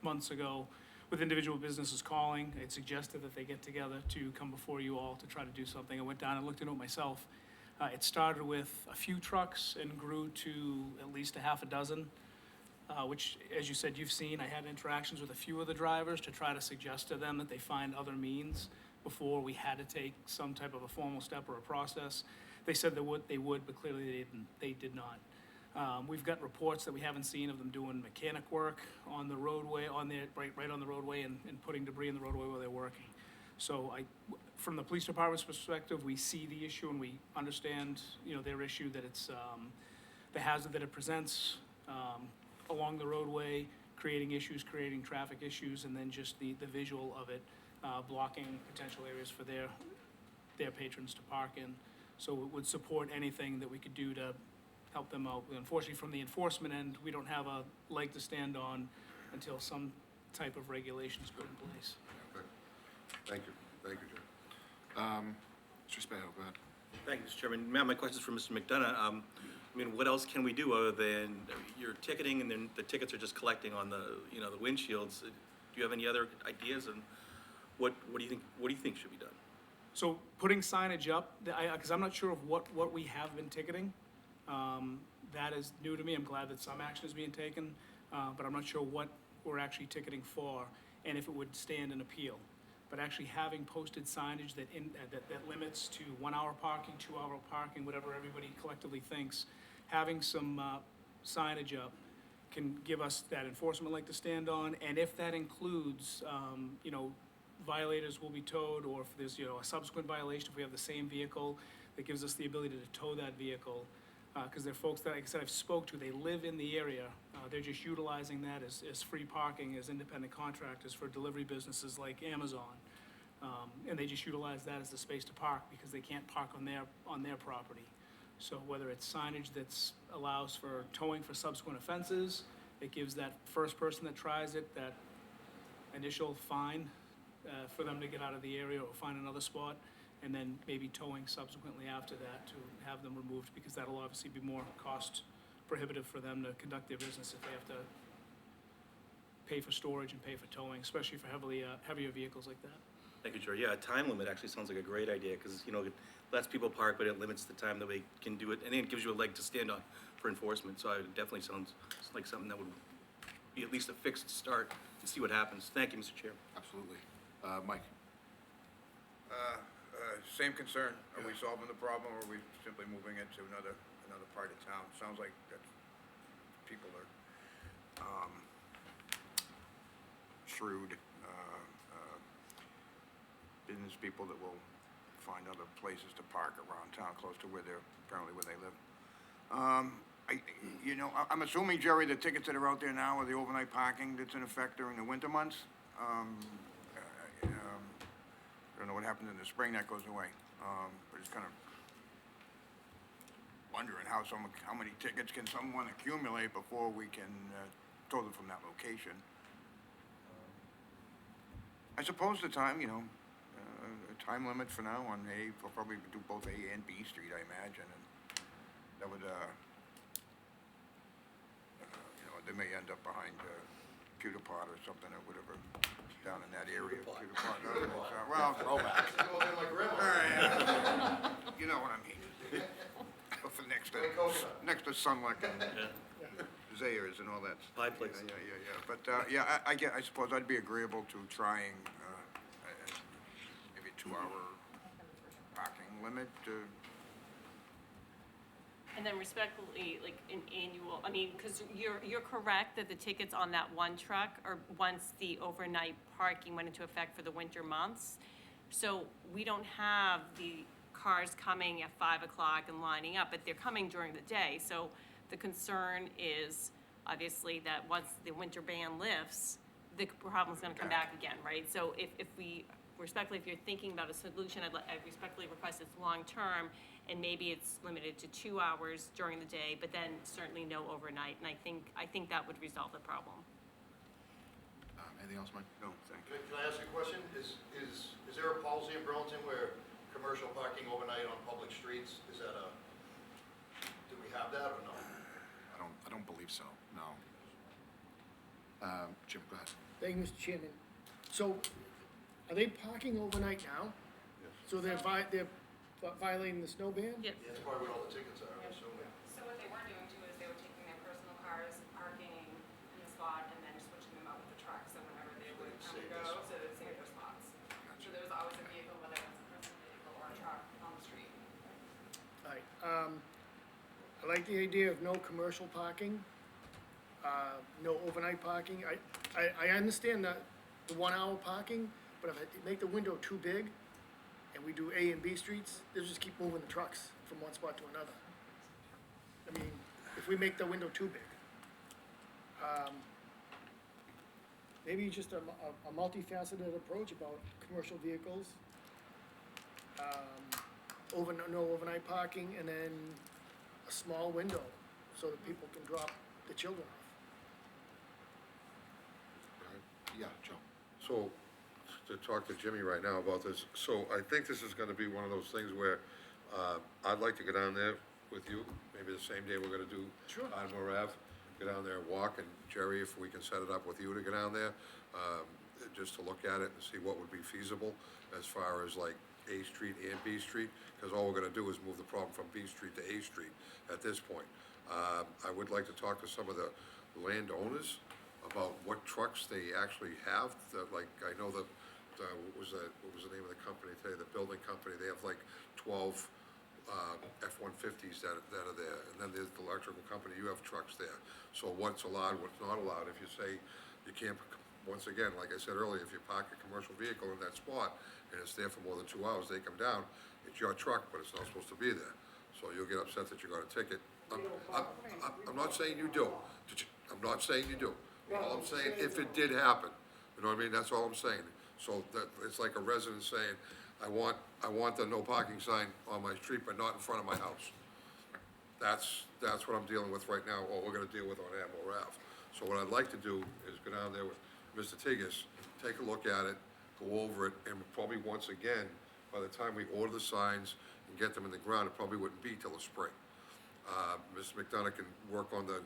months ago with individual businesses calling. It suggested that they get together to come before you all to try to do something. I went down and looked into it myself. It started with a few trucks and grew to at least a half a dozen, which, as you said, you've seen. I had interactions with a few of the drivers to try to suggest to them that they find other means before we had to take some type of a formal step or a process. They said they would, but clearly they did not. We've got reports that we haven't seen of them doing mechanic work on the roadway, right on the roadway, and putting debris in the roadway while they're working. So from the police department's perspective, we see the issue and we understand, you know, their issue, that it's the hazard that it presents along the roadway, creating issues, creating traffic issues, and then just the visual of it, blocking potential areas for their patrons to park in. So it would support anything that we could do to help them out. Unfortunately, from the enforcement end, we don't have a leg to stand on until some type of regulations put in place. Okay. Thank you, Jim. Mr. Spaho, go ahead. Thank you, Mr. Chairman. Ma'am, my question is for Mr. McDonough. I mean, what else can we do other than your ticketing and then the tickets are just collecting on the, you know, the windshields? Do you have any other ideas and what do you think should be done? So putting signage up, because I'm not sure of what we have been ticketing. That is new to me. I'm glad that some action is being taken, but I'm not sure what we're actually ticketing for and if it would stand an appeal. But actually having posted signage that limits to 1 hour parking, 2 hour parking, whatever everybody collectively thinks, having some signage up can give us that enforcement leg to stand on. And if that includes, you know, violators will be towed, or if there's, you know, a subsequent violation, if we have the same vehicle, that gives us the ability to tow that vehicle. Because they're folks that, like I said, I've spoke to, they live in the area. They're just utilizing that as free parking, as independent contractors for delivery businesses like Amazon. And they just utilize that as the space to park because they can't park on their property. So whether it's signage that's allows for towing for subsequent offenses, it gives that first person that tries it that initial fine for them to get out of the area or find another spot, and then maybe towing subsequently after that to have them removed, because that'll obviously be more cost prohibitive for them to conduct their business if they have to pay for storage and pay for towing, especially for heavier vehicles like that. Thank you, Chair. Yeah, a time limit actually sounds like a great idea because, you know, it lets people park, but it limits the time that we can do it, and it gives you a leg to stand on for enforcement. So it definitely sounds like something that would be at least a fixed start to see what happens. Thank you, Mr. Chair. Absolutely. Mike? Same concern. Are we solving the problem, or are we simply moving it to another part of town? Sounds like that people are shrewd business people that will find other places to park around town, close to where they live. I'm assuming, Jerry, the tickets that are out there now are the overnight parking that's in effect during the winter months. I don't know what happens in the spring, that goes away. But it's kind of wondering how many tickets can someone accumulate before we can tow them from that location. I suppose the time, a time limit for now on we'll probably do both A and B Street, I imagine, and that would, they may end up behind Pewter Pot or something or whatever down in that area. Pewter Pot. Well, throwback. You know what I mean. For next to Sunlight and Zayers and all that. Pie place. Yeah. But, I suppose I'd be agreeable to trying maybe a 2-hour parking limit. And then respectfully, like an annual, because you're correct that the tickets on that one truck are once the overnight parking went into effect for the winter months. So we don't have the cars coming at 5 o'clock and lining up, but they're coming during the day. So the concern is obviously that once the winter ban lifts, the problem's gonna come back again, right? So if you're thinking about a solution, I respectfully request it's long-term, and maybe it's limited to 2 hours during the day, but then certainly no overnight, and I think that would resolve the problem. Anything else, Mike? No, thank you. Can I ask you a question? Is there a policy in Burlington where commercial parking overnight on public streets, do we have that or no? I don't believe so, no. Jim, go ahead. Thank you, Mr. Chairman. So, are they parking overnight now? Yes. So they're violating the snow ban? Yes. That's probably what all the tickets are, I'm assuming. So what they were doing too is they were taking their personal cars, parking in the spot, and then switching them out with the truck, so whenever they would come and go, so they would save their spots. So there was always a vehicle, whether it was a personal vehicle or a truck, on the street. All right, I like the idea of no commercial parking, no overnight parking. I understand that the 1 hour parking, but if I make the window too big, and we do A and B streets, they'll just keep moving the trucks from one spot to another. I mean, if we make the window too big. Maybe just a multifaceted approach about commercial vehicles. No overnight parking, and then a small window so that people can drop the children off. Yeah, So, to talk to Jimmy right now about this, so I think this is gonna be one of those things where, I'd like to go down there with you, maybe the same day we're gonna do Ardmore Ave, go down there and walk, and Jerry, if we can set it up with you to go down there, just to look at it and see what would be feasible as far as like A Street and B Street, because all we're gonna do is move the problem from B Street to A Street at this point. I would like to talk to some of the landowners about what trucks they actually have, like, I know that, what was the name of the company today, the building company, they have like 12 F-150s that are there, and then there's the electrical company, you have trucks there. So what's allowed, what's not allowed, if you say you can't, once again, like I said earlier, if you park a commercial vehicle in that spot, and it's there for more than 2 hours, they come down, it's your truck, but it's not supposed to be there. So you'll get upset that you got a ticket. I'm not saying you do, I'm not saying you do. All I'm saying, if it did happen, you know what I mean, that's all I'm saying. So that, it's like a resident saying, I want the no parking sign on my street, but not in front of my house. That's what I'm dealing with right now, or we're gonna deal with on Admiral Ave. So what I'd like to do is go down there with Mr. Tigas, take a look at it, go over it, and probably once again, by the time we order the signs and get them in the ground, it probably wouldn't be till the spring. Mr. McDonough can work on the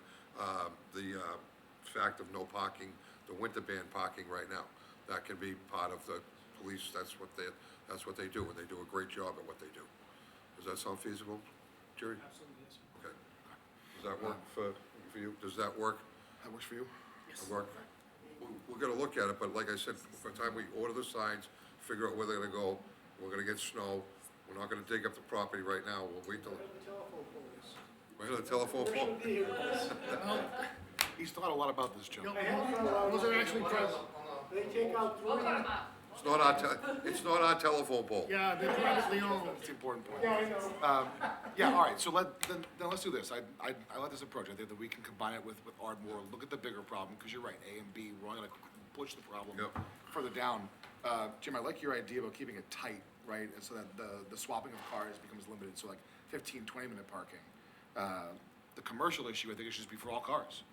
fact of no parking, the winter ban parking right now. That can be part of the police, that's what they do, and they do a great job at what they do. Does that sound feasible, Jerry? Absolutely, yes. Okay. Does that work for you? Does that work? That works for you? That work? We're gonna look at it, but like I said, by the time we order the signs, figure out where they're gonna go, we're gonna get snow, we're not gonna dig up the property right now, we'll wait till. Right on the telephone pole? He's thought a lot about this, Joe. Those are actually present. They take out three. It's not our telephone pole. Yeah, they're privately owned. That's the important point. Yeah, I know. Yeah, all right, so then let's do this. I like this approach. I think that we can combine it with Ardmore, look at the bigger problem, because you're right, A and B, we're only gonna push the problem Yep. further down. Jim, I like your idea about keeping it tight, right, and so that the swapping of cars becomes limited, so like 15, 20-minute parking. The commercial issue, I think it should just be for all cars,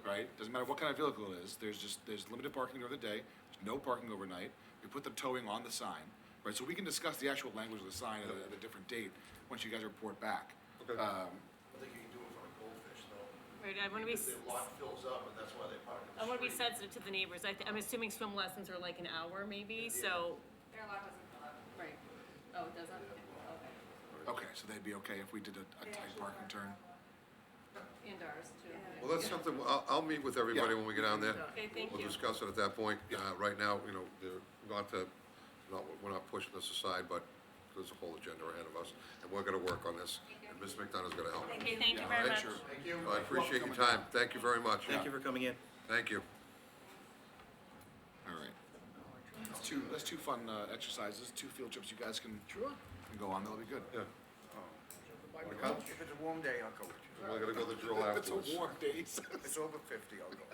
right? Doesn't matter what kind of vehicle it is, there's limited parking during the day, there's no parking overnight. We put the towing on the sign, right? So we can discuss the actual language of the sign at a different date, once you guys report back. Okay. I think you can do it for a goldfish, though. Right, I wanna be, The lot fills up, and that's why they park. I wanna be sensitive to the neighbors. I'm assuming swim lessons are like an hour maybe, so. Their lot doesn't fill up. Right. Oh, it doesn't? Okay. Okay, so they'd be okay if we did a tight parking turn. And ours too. Well, that's something, I'll meet with everybody when we get down there. Okay, thank you. We'll discuss it at that point. Right now, you know, we're not pushing this aside, but there's a whole agenda ahead of us, and we're gonna work on this, and Ms. McDonough's gonna help. Okay, thank you All very right, much. sure. Thank you. I appreciate your time. Thank you very much. Thank you for coming in. Thank you. All right. That's two fun exercises, 2 field trips you guys can go on, that'll be good. Yeah. If it's a warm day, I'll go with you. We're gonna go to the drill It's afterwards. a warm day. If it's over 50, I'll go.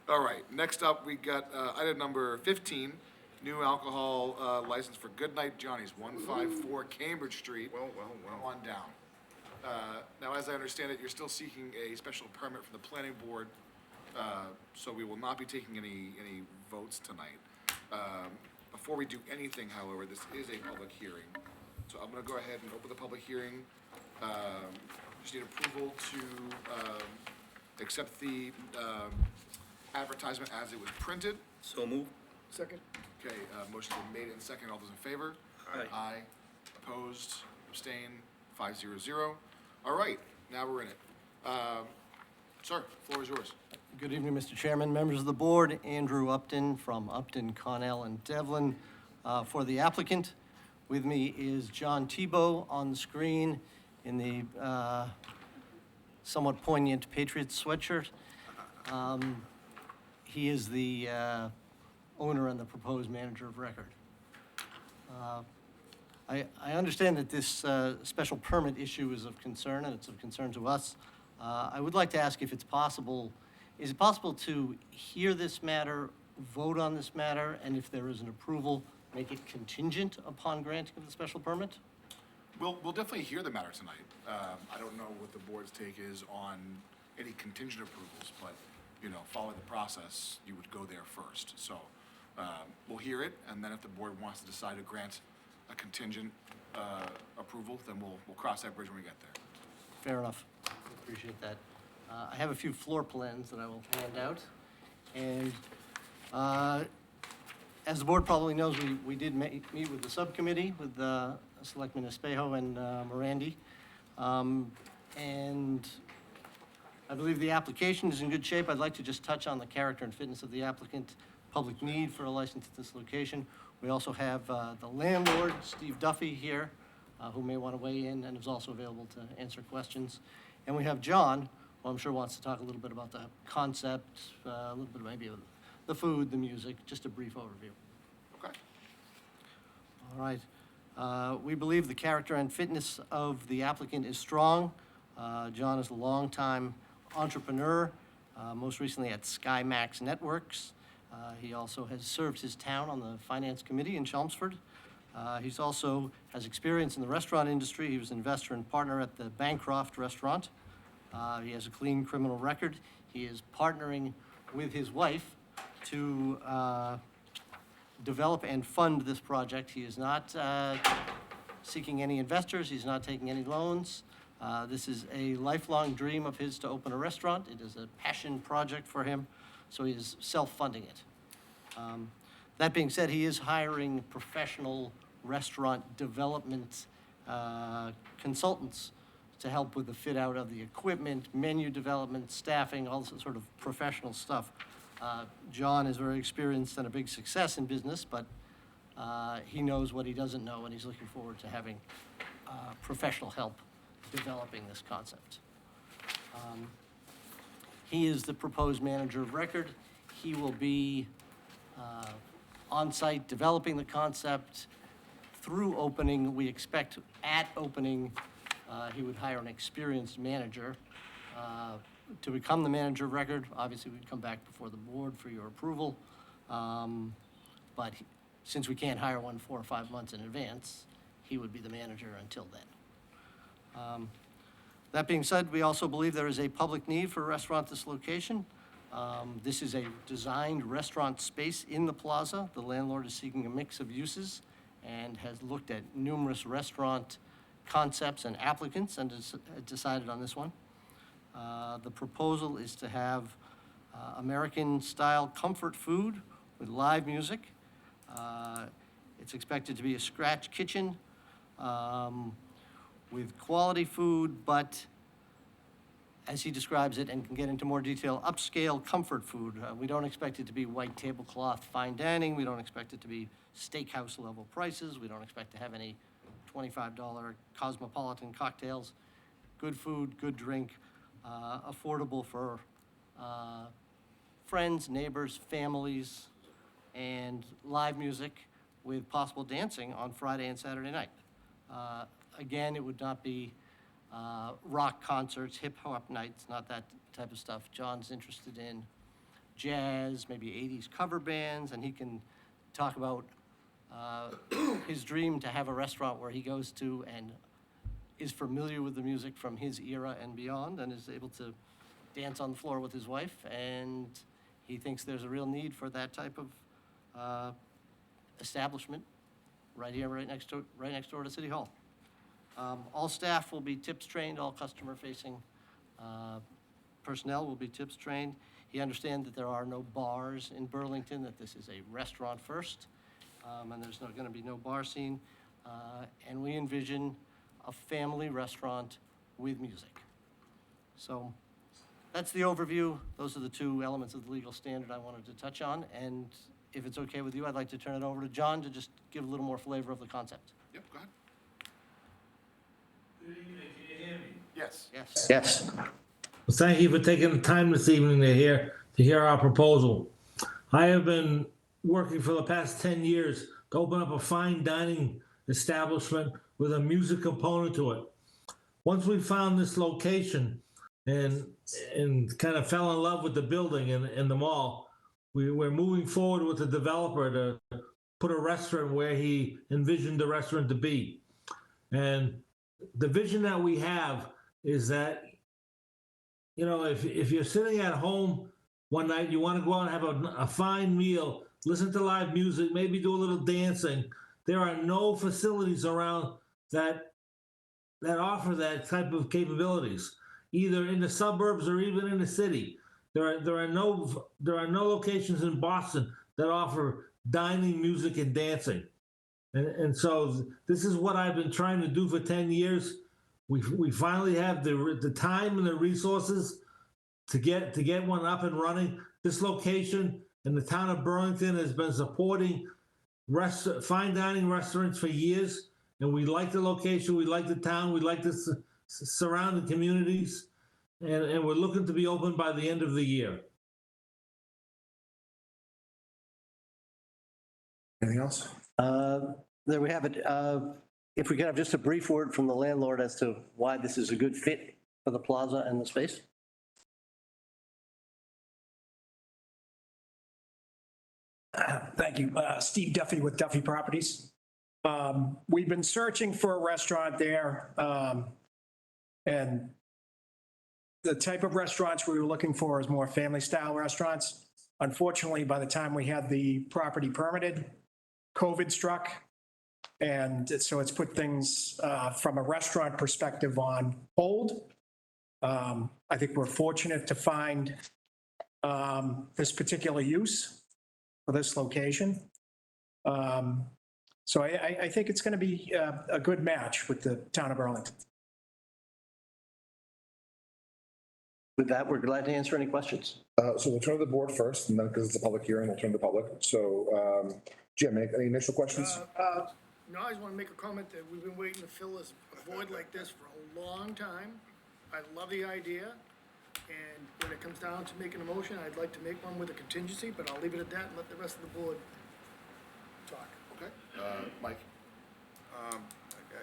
All right, next up, we got item number 15, new alcohol license for Goodnight Johnny's, 154 Cambridge Street. Well. Come on down. Now, as I understand it, you're still seeking a special permit from the planning board, so we will not be taking any votes tonight. Before we do anything, however, this is a public hearing, so I'm gonna go ahead and open the public hearing. Just need approval to accept the advertisement as it was printed. So move. Second. Okay, motion's been made and second. All those in favor? Aye. Aye. Opposed? Abstain? 5-0-0. All right, now we're in it. Sir, floor is yours. Good evening, Mr. Chairman, members of the board. Andrew Upton from Upton, Connell, and Devlin for the applicant. With me is John Tebow on the screen in the somewhat poignant Patriots sweatshirt. He is the owner and the proposed manager of record. I understand that this special permit issue is of concern, and it's of concern to us. I would like to ask if it's possible, is it possible to hear this matter, vote on this matter, and if there is an approval, make it contingent upon granting of the special permit? We'll definitely hear the matter tonight. I don't know what the board's take is on any contingent approvals, but follow the process, you would go there first. So we'll hear it, and then if the board wants to decide to grant a contingent approval, then we'll cross that bridge when we get there. Fair enough. Appreciate that. I have a few floor plans that I will hand out. And as the board probably knows, we did meet with the subcommittee with Selectmen Espejo and Morandi. And I believe the application is in good shape. I'd like to just touch on the character and fitness of the applicant, public need for a license at this location. We also have the landlord, Steve Duffy, here, who may want to weigh in and is also available to answer questions. And we have John, who I'm sure wants to talk a little bit about the concept, a little bit maybe of the food, the music, just a brief overview. Okay. All right. We believe the character and fitness of the applicant is strong. John is a longtime entrepreneur, most recently at SkyMax Networks. He also has served his town on the finance committee in Chelmsford. He's also has experience in the restaurant industry. He was an investor and partner at the Bancroft Restaurant. He has a clean criminal record. He is partnering with his wife to develop and fund this project. He is not seeking any investors. He's not taking any loans. This is a lifelong dream of his to open a restaurant. It is a passion project for him, so he is self-funding it. That being said, he is hiring professional restaurant development consultants to help with the fit out of the equipment, menu development, staffing, all this sort of professional stuff. John is very experienced and a big success in business, but he knows what he doesn't know, and he's looking forward to having professional help developing this concept. He is the proposed manager of record. He will be on-site developing the concept through opening. We expect at opening, he would hire an experienced manager. To become the manager of record, obviously we'd come back before the board for your approval. But since we can't hire one 4 or 5 months in advance, he would be the manager until then. That being said, we also believe there is a public need for a restaurant at this location. This is a designed restaurant space in the plaza. The landlord is seeking a mix of uses and has looked at numerous restaurant concepts and applicants and has decided on this one. The proposal is to have American-style comfort food with live music. It's expected to be a scratch kitchen with quality food, but as he describes it and can get into more detail, upscale comfort food. We don't expect it to be white tablecloth fine dining. We don't expect it to be steakhouse level prices. We don't expect to have any $25 cosmopolitan cocktails. Good food, good drink, affordable for friends, neighbors, families, and live music with possible dancing on Friday and Saturday night. Again, it would not be rock concerts, hip-hop nights, not that type of stuff. John's interested in jazz, maybe 80s cover bands, and he can talk about his dream to have a restaurant where he goes to and is familiar with the music from his era and beyond and is able to dance on the floor with his wife, and he thinks there's a real need for that type of establishment right here, right next door to City Hall. All staff will be TIPS trained, all customer-facing personnel will be TIPS trained. He understands that there are no bars in Burlington, that this is a restaurant first, and there's going to be no bar scene. And we envision a family restaurant with music. So that's the overview. Those are the two elements of the legal standard I wanted to touch on. And if it's okay with you, I'd like to turn it over to John to just give a little more flavor of the concept. Yep, go ahead. Good evening, can you hear me? Yes. Yes. Yes. Well, thank you for taking the time this evening to hear our proposal. I have been working for the past 10 years to open up a fine dining establishment with a music component to it. Once we found this location and kind of fell in love with the building and the mall, we're moving forward with the developer to put a restaurant where he envisioned the restaurant to be. And the vision that we have is that, you know, if you're sitting at home one night, you want to go out and have a fine meal, listen to live music, maybe do a little dancing. There are no facilities around that offer that type of capabilities, either in the suburbs or even in the city. There are no locations in Boston that offer dining, music, and dancing. And so this is what I've been trying to do for 10 years. We finally have the time and the resources to get one up and running. This location in the town of Burlington has been supporting fine dining restaurants for years, and we like the location, we like the town, we like the surrounding communities, and we're looking to be open by the end of the year. Anything else? There we have it. If we could have just a brief word from the landlord as to why this is a good fit for the plaza and the space? Thank you. Steve Duffy with Duffy Properties. We've been searching for a restaurant there, and the type of restaurants we were looking for is more family-style restaurants. Unfortunately, by the time we had the property permitted, COVID struck, and so it's put things from a restaurant perspective on hold. I think we're fortunate to find this particular use for this location. So I think it's going to be a good match with the town of Burlington. With that, we're glad to answer any questions. So we'll turn to the board first, and then because it's a public hearing, we'll turn to the public. So, Jim, any initial questions? No, I just want to make a comment that we've been waiting to fill this void like this for a long time. I love the idea, and when it comes down to making a motion, I'd like to make one with a contingency, but I'll leave it at that and let the rest of the board talk. Okay. Mike?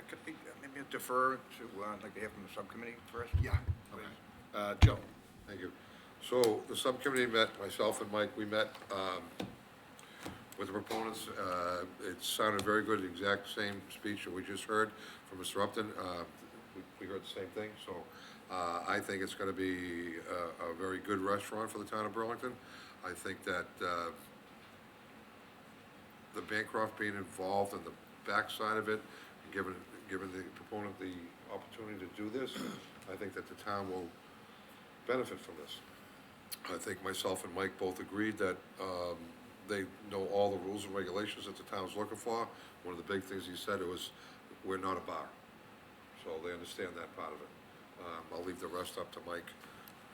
Could we maybe defer to, I'd like to hear from the subcommittee first? Yeah. Okay. Joe? Thank you. So the subcommittee met, myself and Mike, we met with the proponents. It sounded very good, the exact same speech that we just heard from Mr. Upton. We heard the same thing, so I think it's going to be a very good restaurant for the town of Burlington. I think that the Bancroft being involved in the backside of it, giving the proponent the opportunity to do this, I think that the town will benefit from this. I think myself and Mike both agreed that they know all the rules and regulations that the town's looking for. One of the big things he said was, we're not a bar. So they understand that part of it. I'll leave the rest up to Mike,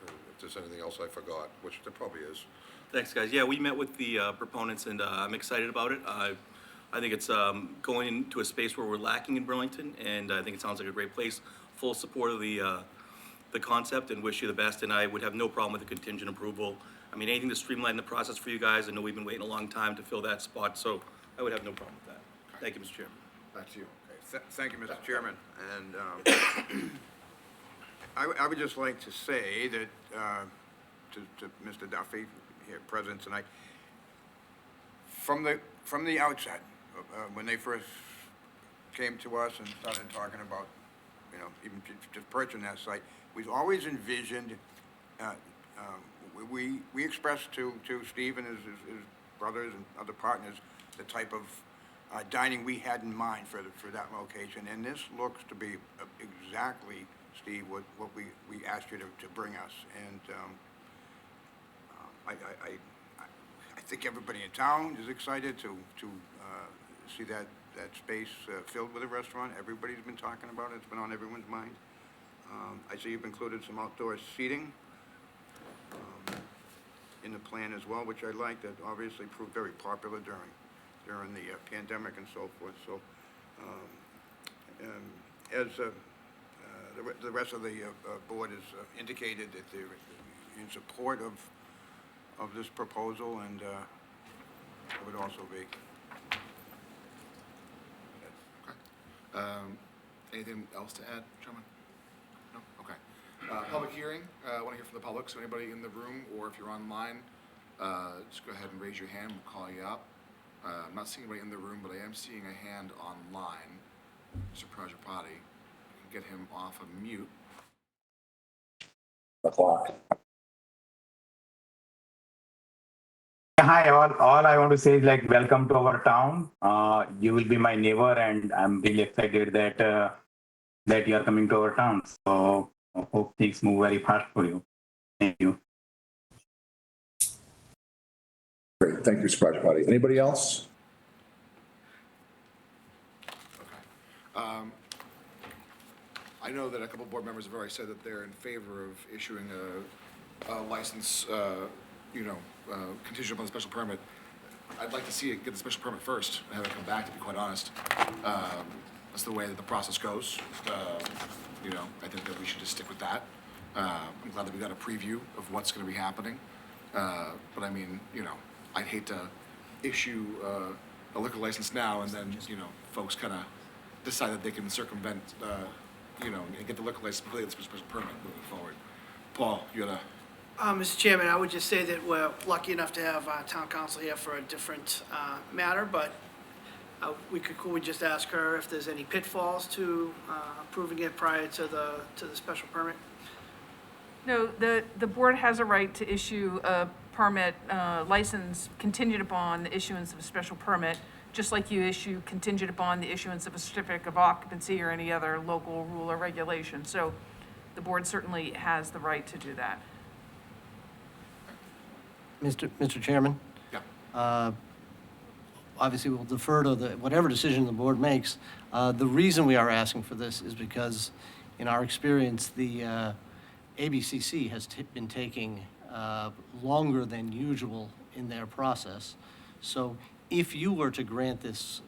and if there's anything else I forgot, which there probably is. Thanks, guys. Yeah, we met with the proponents, and I'm excited about it. I think it's going into a space where we're lacking in Burlington, and I think it sounds like a great place. Full support of the concept, and wish you the best, and I would have no problem with the contingent approval. I mean, anything to streamline the process for you guys. I know we've been waiting a long time to fill that spot, so I would have no problem with that. Thank you, Mr. Chairman. Back to you. Thank you, Mr. Chairman. And I would just like to say that to Mr. Duffy, here present tonight, from the outset, when they first came to us and started talking about, even just purchasing that site, we've always envisioned, we expressed to Steve and his brothers and other partners the type of dining we had in mind for that location, and this looks to be exactly, Steve, what we asked you to bring us. And I think everybody in town is excited to see that space filled with a restaurant. Everybody's been talking about it. It's been on everyone's mind. I see you've included some outdoor seating in the plan as well, which I like. That obviously proved very popular during the pandemic and so forth. So as the rest of the board has indicated that they're in support of this proposal, and I would also be. Anything else to add, gentlemen? No? Okay. Public hearing, I want to hear from the public, so anybody in the room, or if you're online, just go ahead and raise your hand, we'll call you up. I'm not seeing anybody in the room, but I am seeing a hand online. Mr. Prajapati, get him off of mute. The clock. hi, all I want to say is like, welcome to our town. You will be my neighbor and I'm really excited that you are coming to our town. So I hope things move very fast for you. Thank you. Great, thank you, Surprise Party. Anybody else? I know that a couple board members have already said that they're in favor of issuing a license, contingent upon the special permit. I'd like to see it get the special permit first and have it come back, to be quite honest. That's the way that the process goes. I think that we should just stick with that. I'm glad that we got a preview of what's gonna be happening. But I mean, I'd hate to issue a liquor license now and then, folks kind of decide that they can circumvent, and get the liquor license completely, the special permit moving forward. Paul, you got Mr. Chairman, I would just say that we're lucky enough to have town council here for a different matter, but could we just ask her if there's any pitfalls to approving it prior to the special permit? No, the board has a right to issue a permit, license contingent upon the issuance of a special permit, just like you issue contingent upon the issuance of a certificate of occupancy or any other local rule or regulation. So the board certainly has the right to do that. Mr. Chairman? Yeah. Obviously, we'll defer to whatever decision the board makes. The reason we are asking for this is because, in our experience, the ABCC has been taking longer than usual in their process. So if you were to grant this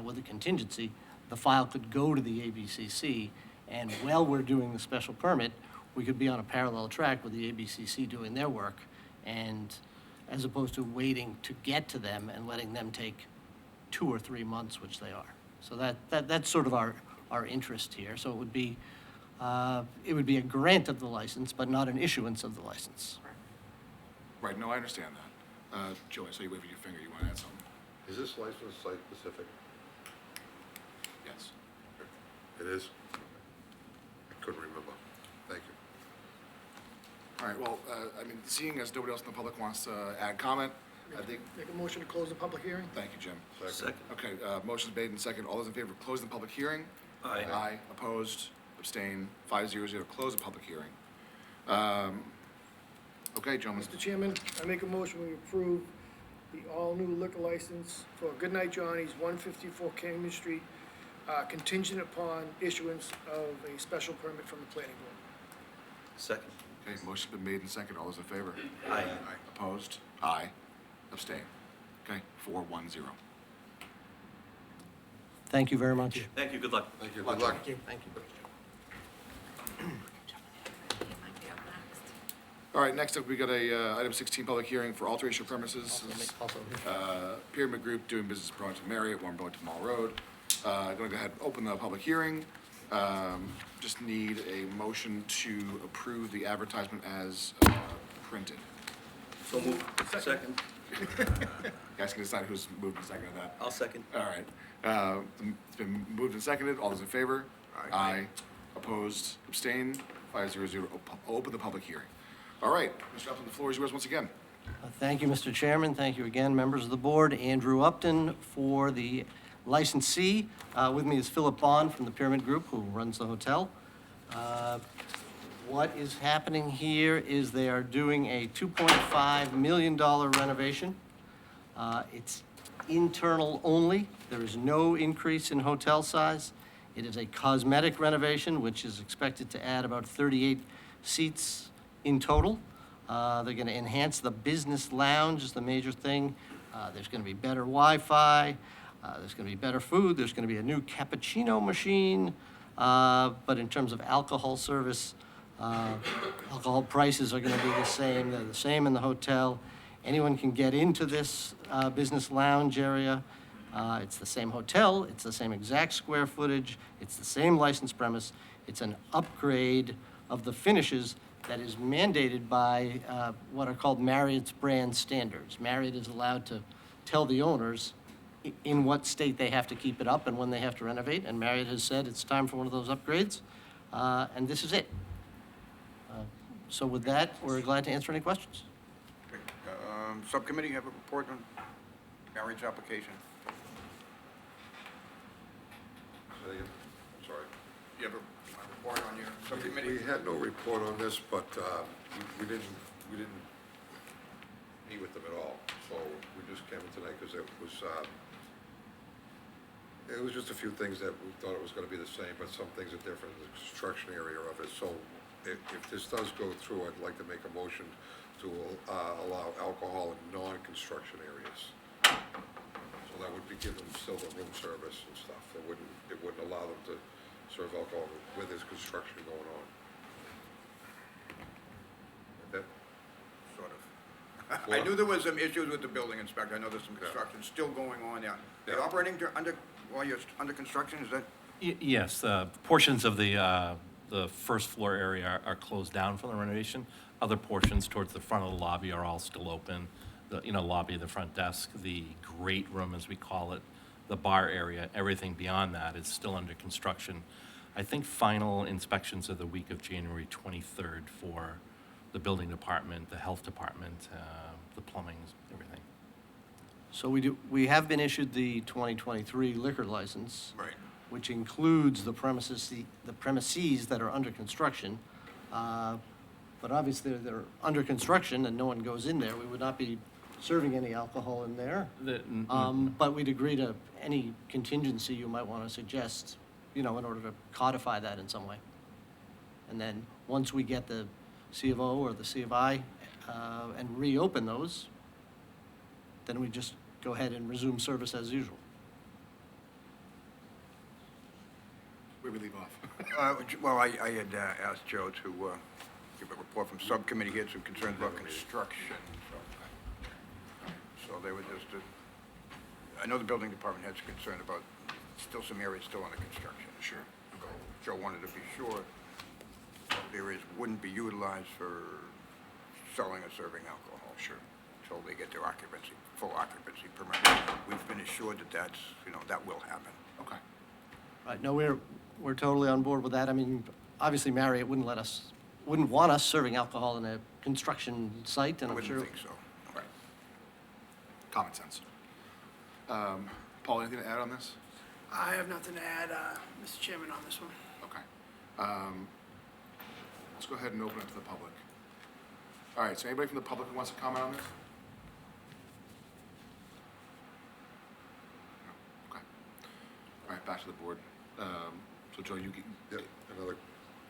with a contingency, the file could go to the ABCC, and while we're doing the special permit, we could be on a parallel track with the ABCC doing their work, and as opposed to waiting to get to them and letting them take 2 or 3 months, which they are. So that's sort of our interest here. So it would be a grant of the license, but not an issuance of the license. Right, no, I understand that. Joe, I saw you waving your finger, you want to add something? Is this license site-specific? Yes. It is? I couldn't remember. Thank you. All right, well, seeing as nobody else in the public wants to add comment, I think, Make a motion to close the public hearing? thank you, Jim. Second. Okay, motion's made and second. All those in favor of closing the public hearing? Aye. Aye, opposed, abstain, 500, close the public hearing. Okay, gentlemen. Mr. Chairman, I make a motion we approve the all-new liquor license for Goodnight Johnny's, 154 Cambridge Street, contingent upon issuance of a special permit from the planning board. Second. Okay, motion's been made and second. All those in favor? Aye. Opposed? Aye. Abstain. Okay, 4-1-0. Thank you very much. Thank you, good luck. Thank you. Good luck. Thank you. All right, next up, we got a, item 16, public hearing for alteration of premises. Pyramid Group doing business at Burlington Marriott, 1 Burlington Mall Road. Going to go ahead and open the public hearing. Just need a motion to approve the advertisement as printed. So moved. Second. You guys can decide who's moved and seconded that. I'll second. All right. It's been moved and seconded. All those in favor? Aye. Opposed? Abstain? 500. Open the public hearing. All right, Mr. Upton, the floor is yours once again. Thank you, Mr. Chairman. Thank you again, members of the board. Andrew Upton for the licensee. With me is Philip Bond from the Pyramid Group, who runs the hotel. What is happening here is they are doing a $2.5 million renovation. It's internal only. There is no increase in hotel size. It is a cosmetic renovation, which is expected to add about 38 seats in total. They're going to enhance the business lounge is the major thing. There's going to be better Wi-Fi. There's going to be better food. There's going to be a new cappuccino machine. But in terms of alcohol service, alcohol prices are going to be the same. They're the same in the hotel. Anyone can get into this business lounge area. It's the same hotel. It's the same exact square footage. It's the same licensed premise. It's an upgrade of the finishes that is mandated by what are called Marriott's brand standards. Marriott is allowed to tell the owners in what state they have to keep it up and when they have to renovate, and Marriott has said it's time for one of those upgrades, and this is it. So with that, we're glad to answer any questions. subcommittee have a report on marriage application? Say again? Sorry. You have a report on your subcommittee? We had no report on this, but we didn't meet with them at all. So we just came in tonight because it was just a few things that we thought it was gonna be the same, but some things are different, the construction area of it. So if this does go through, I'd like to make a motion to allow alcohol in non-construction areas. So that would be giving them still the room service and stuff. It wouldn't allow them to serve alcohol with this construction going on. That, Sort of. I knew there was some issues with the building inspector. I know there's some construction still going on there. They're operating while you're under construction, is that? Yes, portions of the first floor area are closed down for the renovation. Other portions towards the front of the lobby are all still open. The, lobby, the front desk, the great room, as we call it, the bar area, everything beyond that is still under construction. I think final inspections are the week of January 23rd for the building department, the health department, the plumbing, everything. So we have been issued the 2023 liquor license. Right. Which includes the premises that are under construction. But obviously, they're under construction and no one goes in there. We would not be serving any alcohol in there. But we'd agree to any contingency you might want to suggest, in order to codify that in some way. And then, once we get the C of O or the C of I and reopen those, then we just go ahead and resume service as usual. Where we leave off? Well, I had asked Joe to give a report from subcommittee. He had some concerns about construction. So they were just, I know the building department had some concern about still some areas still under construction. Sure. So Joe wanted to be sure the areas wouldn't be utilized for selling or serving alcohol. Sure. Until they get their full occupancy permit. We've been assured that that will happen. Okay. Right, no, we're totally on board with that. I mean, obviously Marriott wouldn't want us serving alcohol in a construction site, and I I'm sure. wouldn't think so. Right. Common sense. Paul, anything to add on this? I have nothing to add, Mr. Chairman, on this one. Okay. Let's go ahead and open it to the public. All right, so anybody from the public who wants to comment on this? No? Okay. All right, back to the board. So Joe, you get another,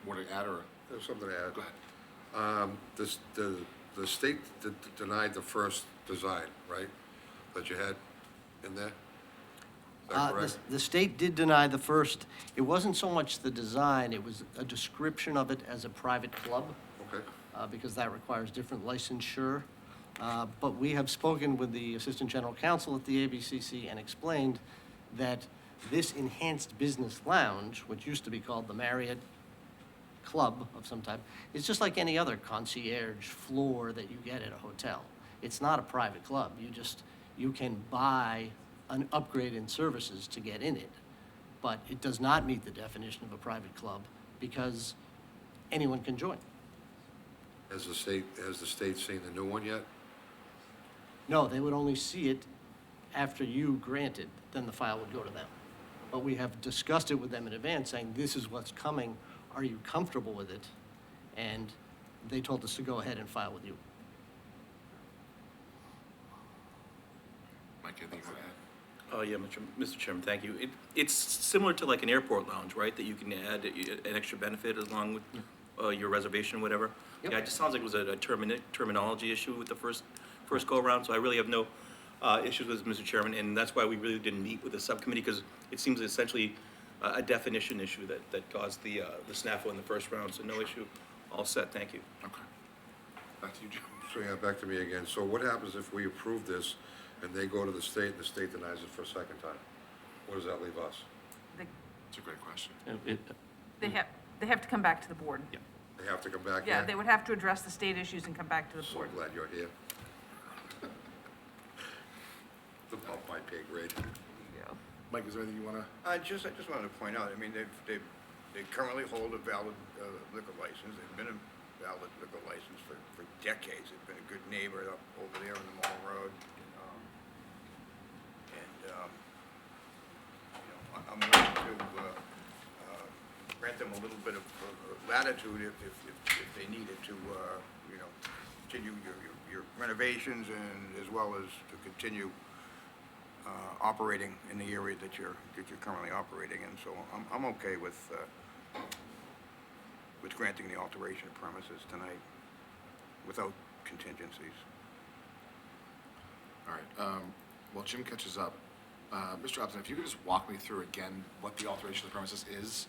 more to add, or? there's something to add. Go ahead. The state denied the first design, right, that you had in there? Is that correct? The state did deny the first. It wasn't so much the design, it was a description of it as a private club. Okay. Because that requires different licensure. But we have spoken with the Assistant General Counsel at the ABCC and explained that this enhanced business lounge, which used to be called the Marriott Club of some type, is just like any other concierge floor that you get at a hotel. It's not a private club. You can buy an upgrade in services to get in it, but it does not meet the definition of a private club because anyone can join. Has the state seen the new one yet? No, they would only see it after you grant it, then the file would go to them. But we have discussed it with them in advance, saying, this is what's coming, are you comfortable with it? And they told us to go ahead and file with you. Mike, anything you want to add? Oh, yeah, Mr. Chairman, thank you. It's similar to like an airport lounge, right, that you can add an extra benefit along with your reservation or whatever? Yep. Yeah, it just sounds like it was a terminology issue with the first go-around, so I really have no issues with this, Mr. Chairman, and that's why we really didn't meet with the subcommittee, because it seems essentially a definition issue that caused the snafu in the first round, so no issue. All set, thank you. Okay. Back to you, Joe. So, yeah, back to me again. So what happens if we approve this and they go to the state and the state denies it for a second time? Where does that leave us? It's a great question. They have to come back to the board. Yeah. They have to come back Yeah, here? they would have to address the state issues and come back to the So board. glad you're here. Above my pay grade. Mike, is there anything you want to? I just wanted to point out, I mean, they currently hold a valid liquor license. They've been valid liquor license for decades. It's been a good neighbor up over there on the Mall Road. I'm willing to grant them a little bit of latitude if they needed to, continue your renovations and as well as to continue operating in the area that you're currently operating in. So I'm okay with granting the alteration of premises tonight without contingencies. All right, while Jim catches up, Mr. Upton, if you could just walk me through again what the alteration of the premises is?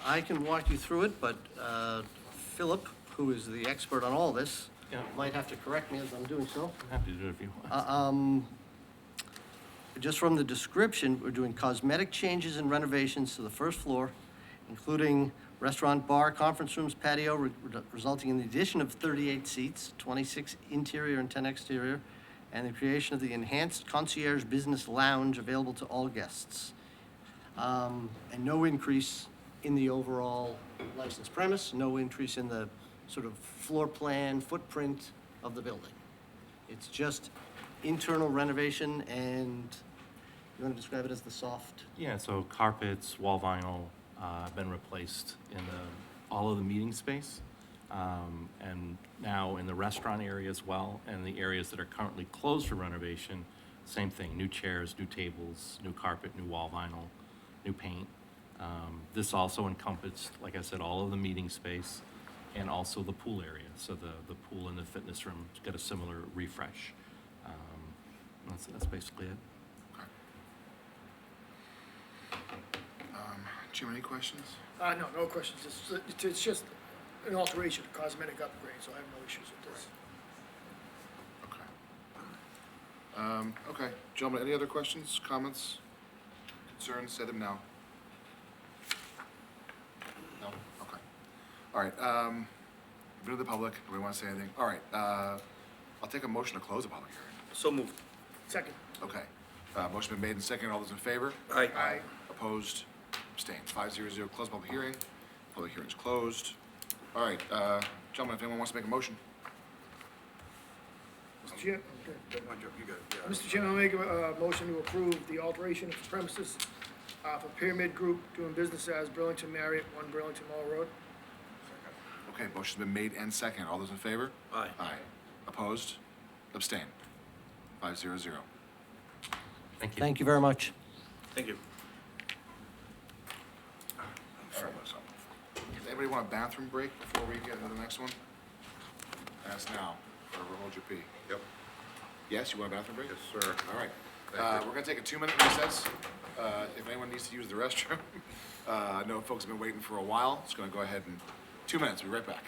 I can walk you through it, but Philip, who is the expert on all this, might have to correct me as I'm doing so. Happy to do it if you want. Just from the description, we're doing cosmetic changes and renovations to the first floor, including restaurant, bar, conference rooms, patio, resulting in the addition of 38 seats, 26 interior and 10 exterior, and the creation of the enhanced concierge business lounge available to all guests. And no increase in the overall licensed premise, no increase in the sort of floor plan footprint of the building. It's just internal renovation, and you want to describe it as the soft? Yeah, so carpets, wall vinyl have been replaced in all of the meeting space, and now in the restaurant area as well, and the areas that are currently closed for renovation, same thing, new chairs, new tables, new carpet, new wall vinyl, new paint. This also encompassed, like I said, all of the meeting space and also the pool area. So the pool and the fitness room get a similar refresh. That's basically it. Jim, any questions? No questions. It's just an alteration, a cosmetic upgrade, so I have no issues with this. Okay, gentlemen, any other questions, comments, concerns? Say them now. No? Okay. All right, bit of the public, do we want to say anything? All right, I'll take a motion to close the public hearing. So moved. Second. Okay, motion been made and seconded. All those in favor? Aye. Aye. Opposed? Abstained. 500, close public hearing. Public hearing's closed. All right, gentlemen, if anyone wants to make a motion. Mr. Chair, You got it, yeah. Mr. Chairman, I'll make a motion to approve the alteration of premises for Pyramid Group doing business as Burlington Marriott, 1 Burlington Mall Road. Okay, motion's been made and seconded. All those in favor? Aye. Aye. Opposed? Abstained. 500. Thank you. Thank you very much. Thank you. Does anybody want a bathroom break before we get to the next one? Ask now, or we'll hold your pee. Yep. Yes, you want a bathroom break? Yes, sir. All right. Thank you. We're gonna take a 2-minute recess. If anyone needs to use the restroom. I know folks have been waiting for a while. It's gonna go ahead in 2 minutes. We'll be right back.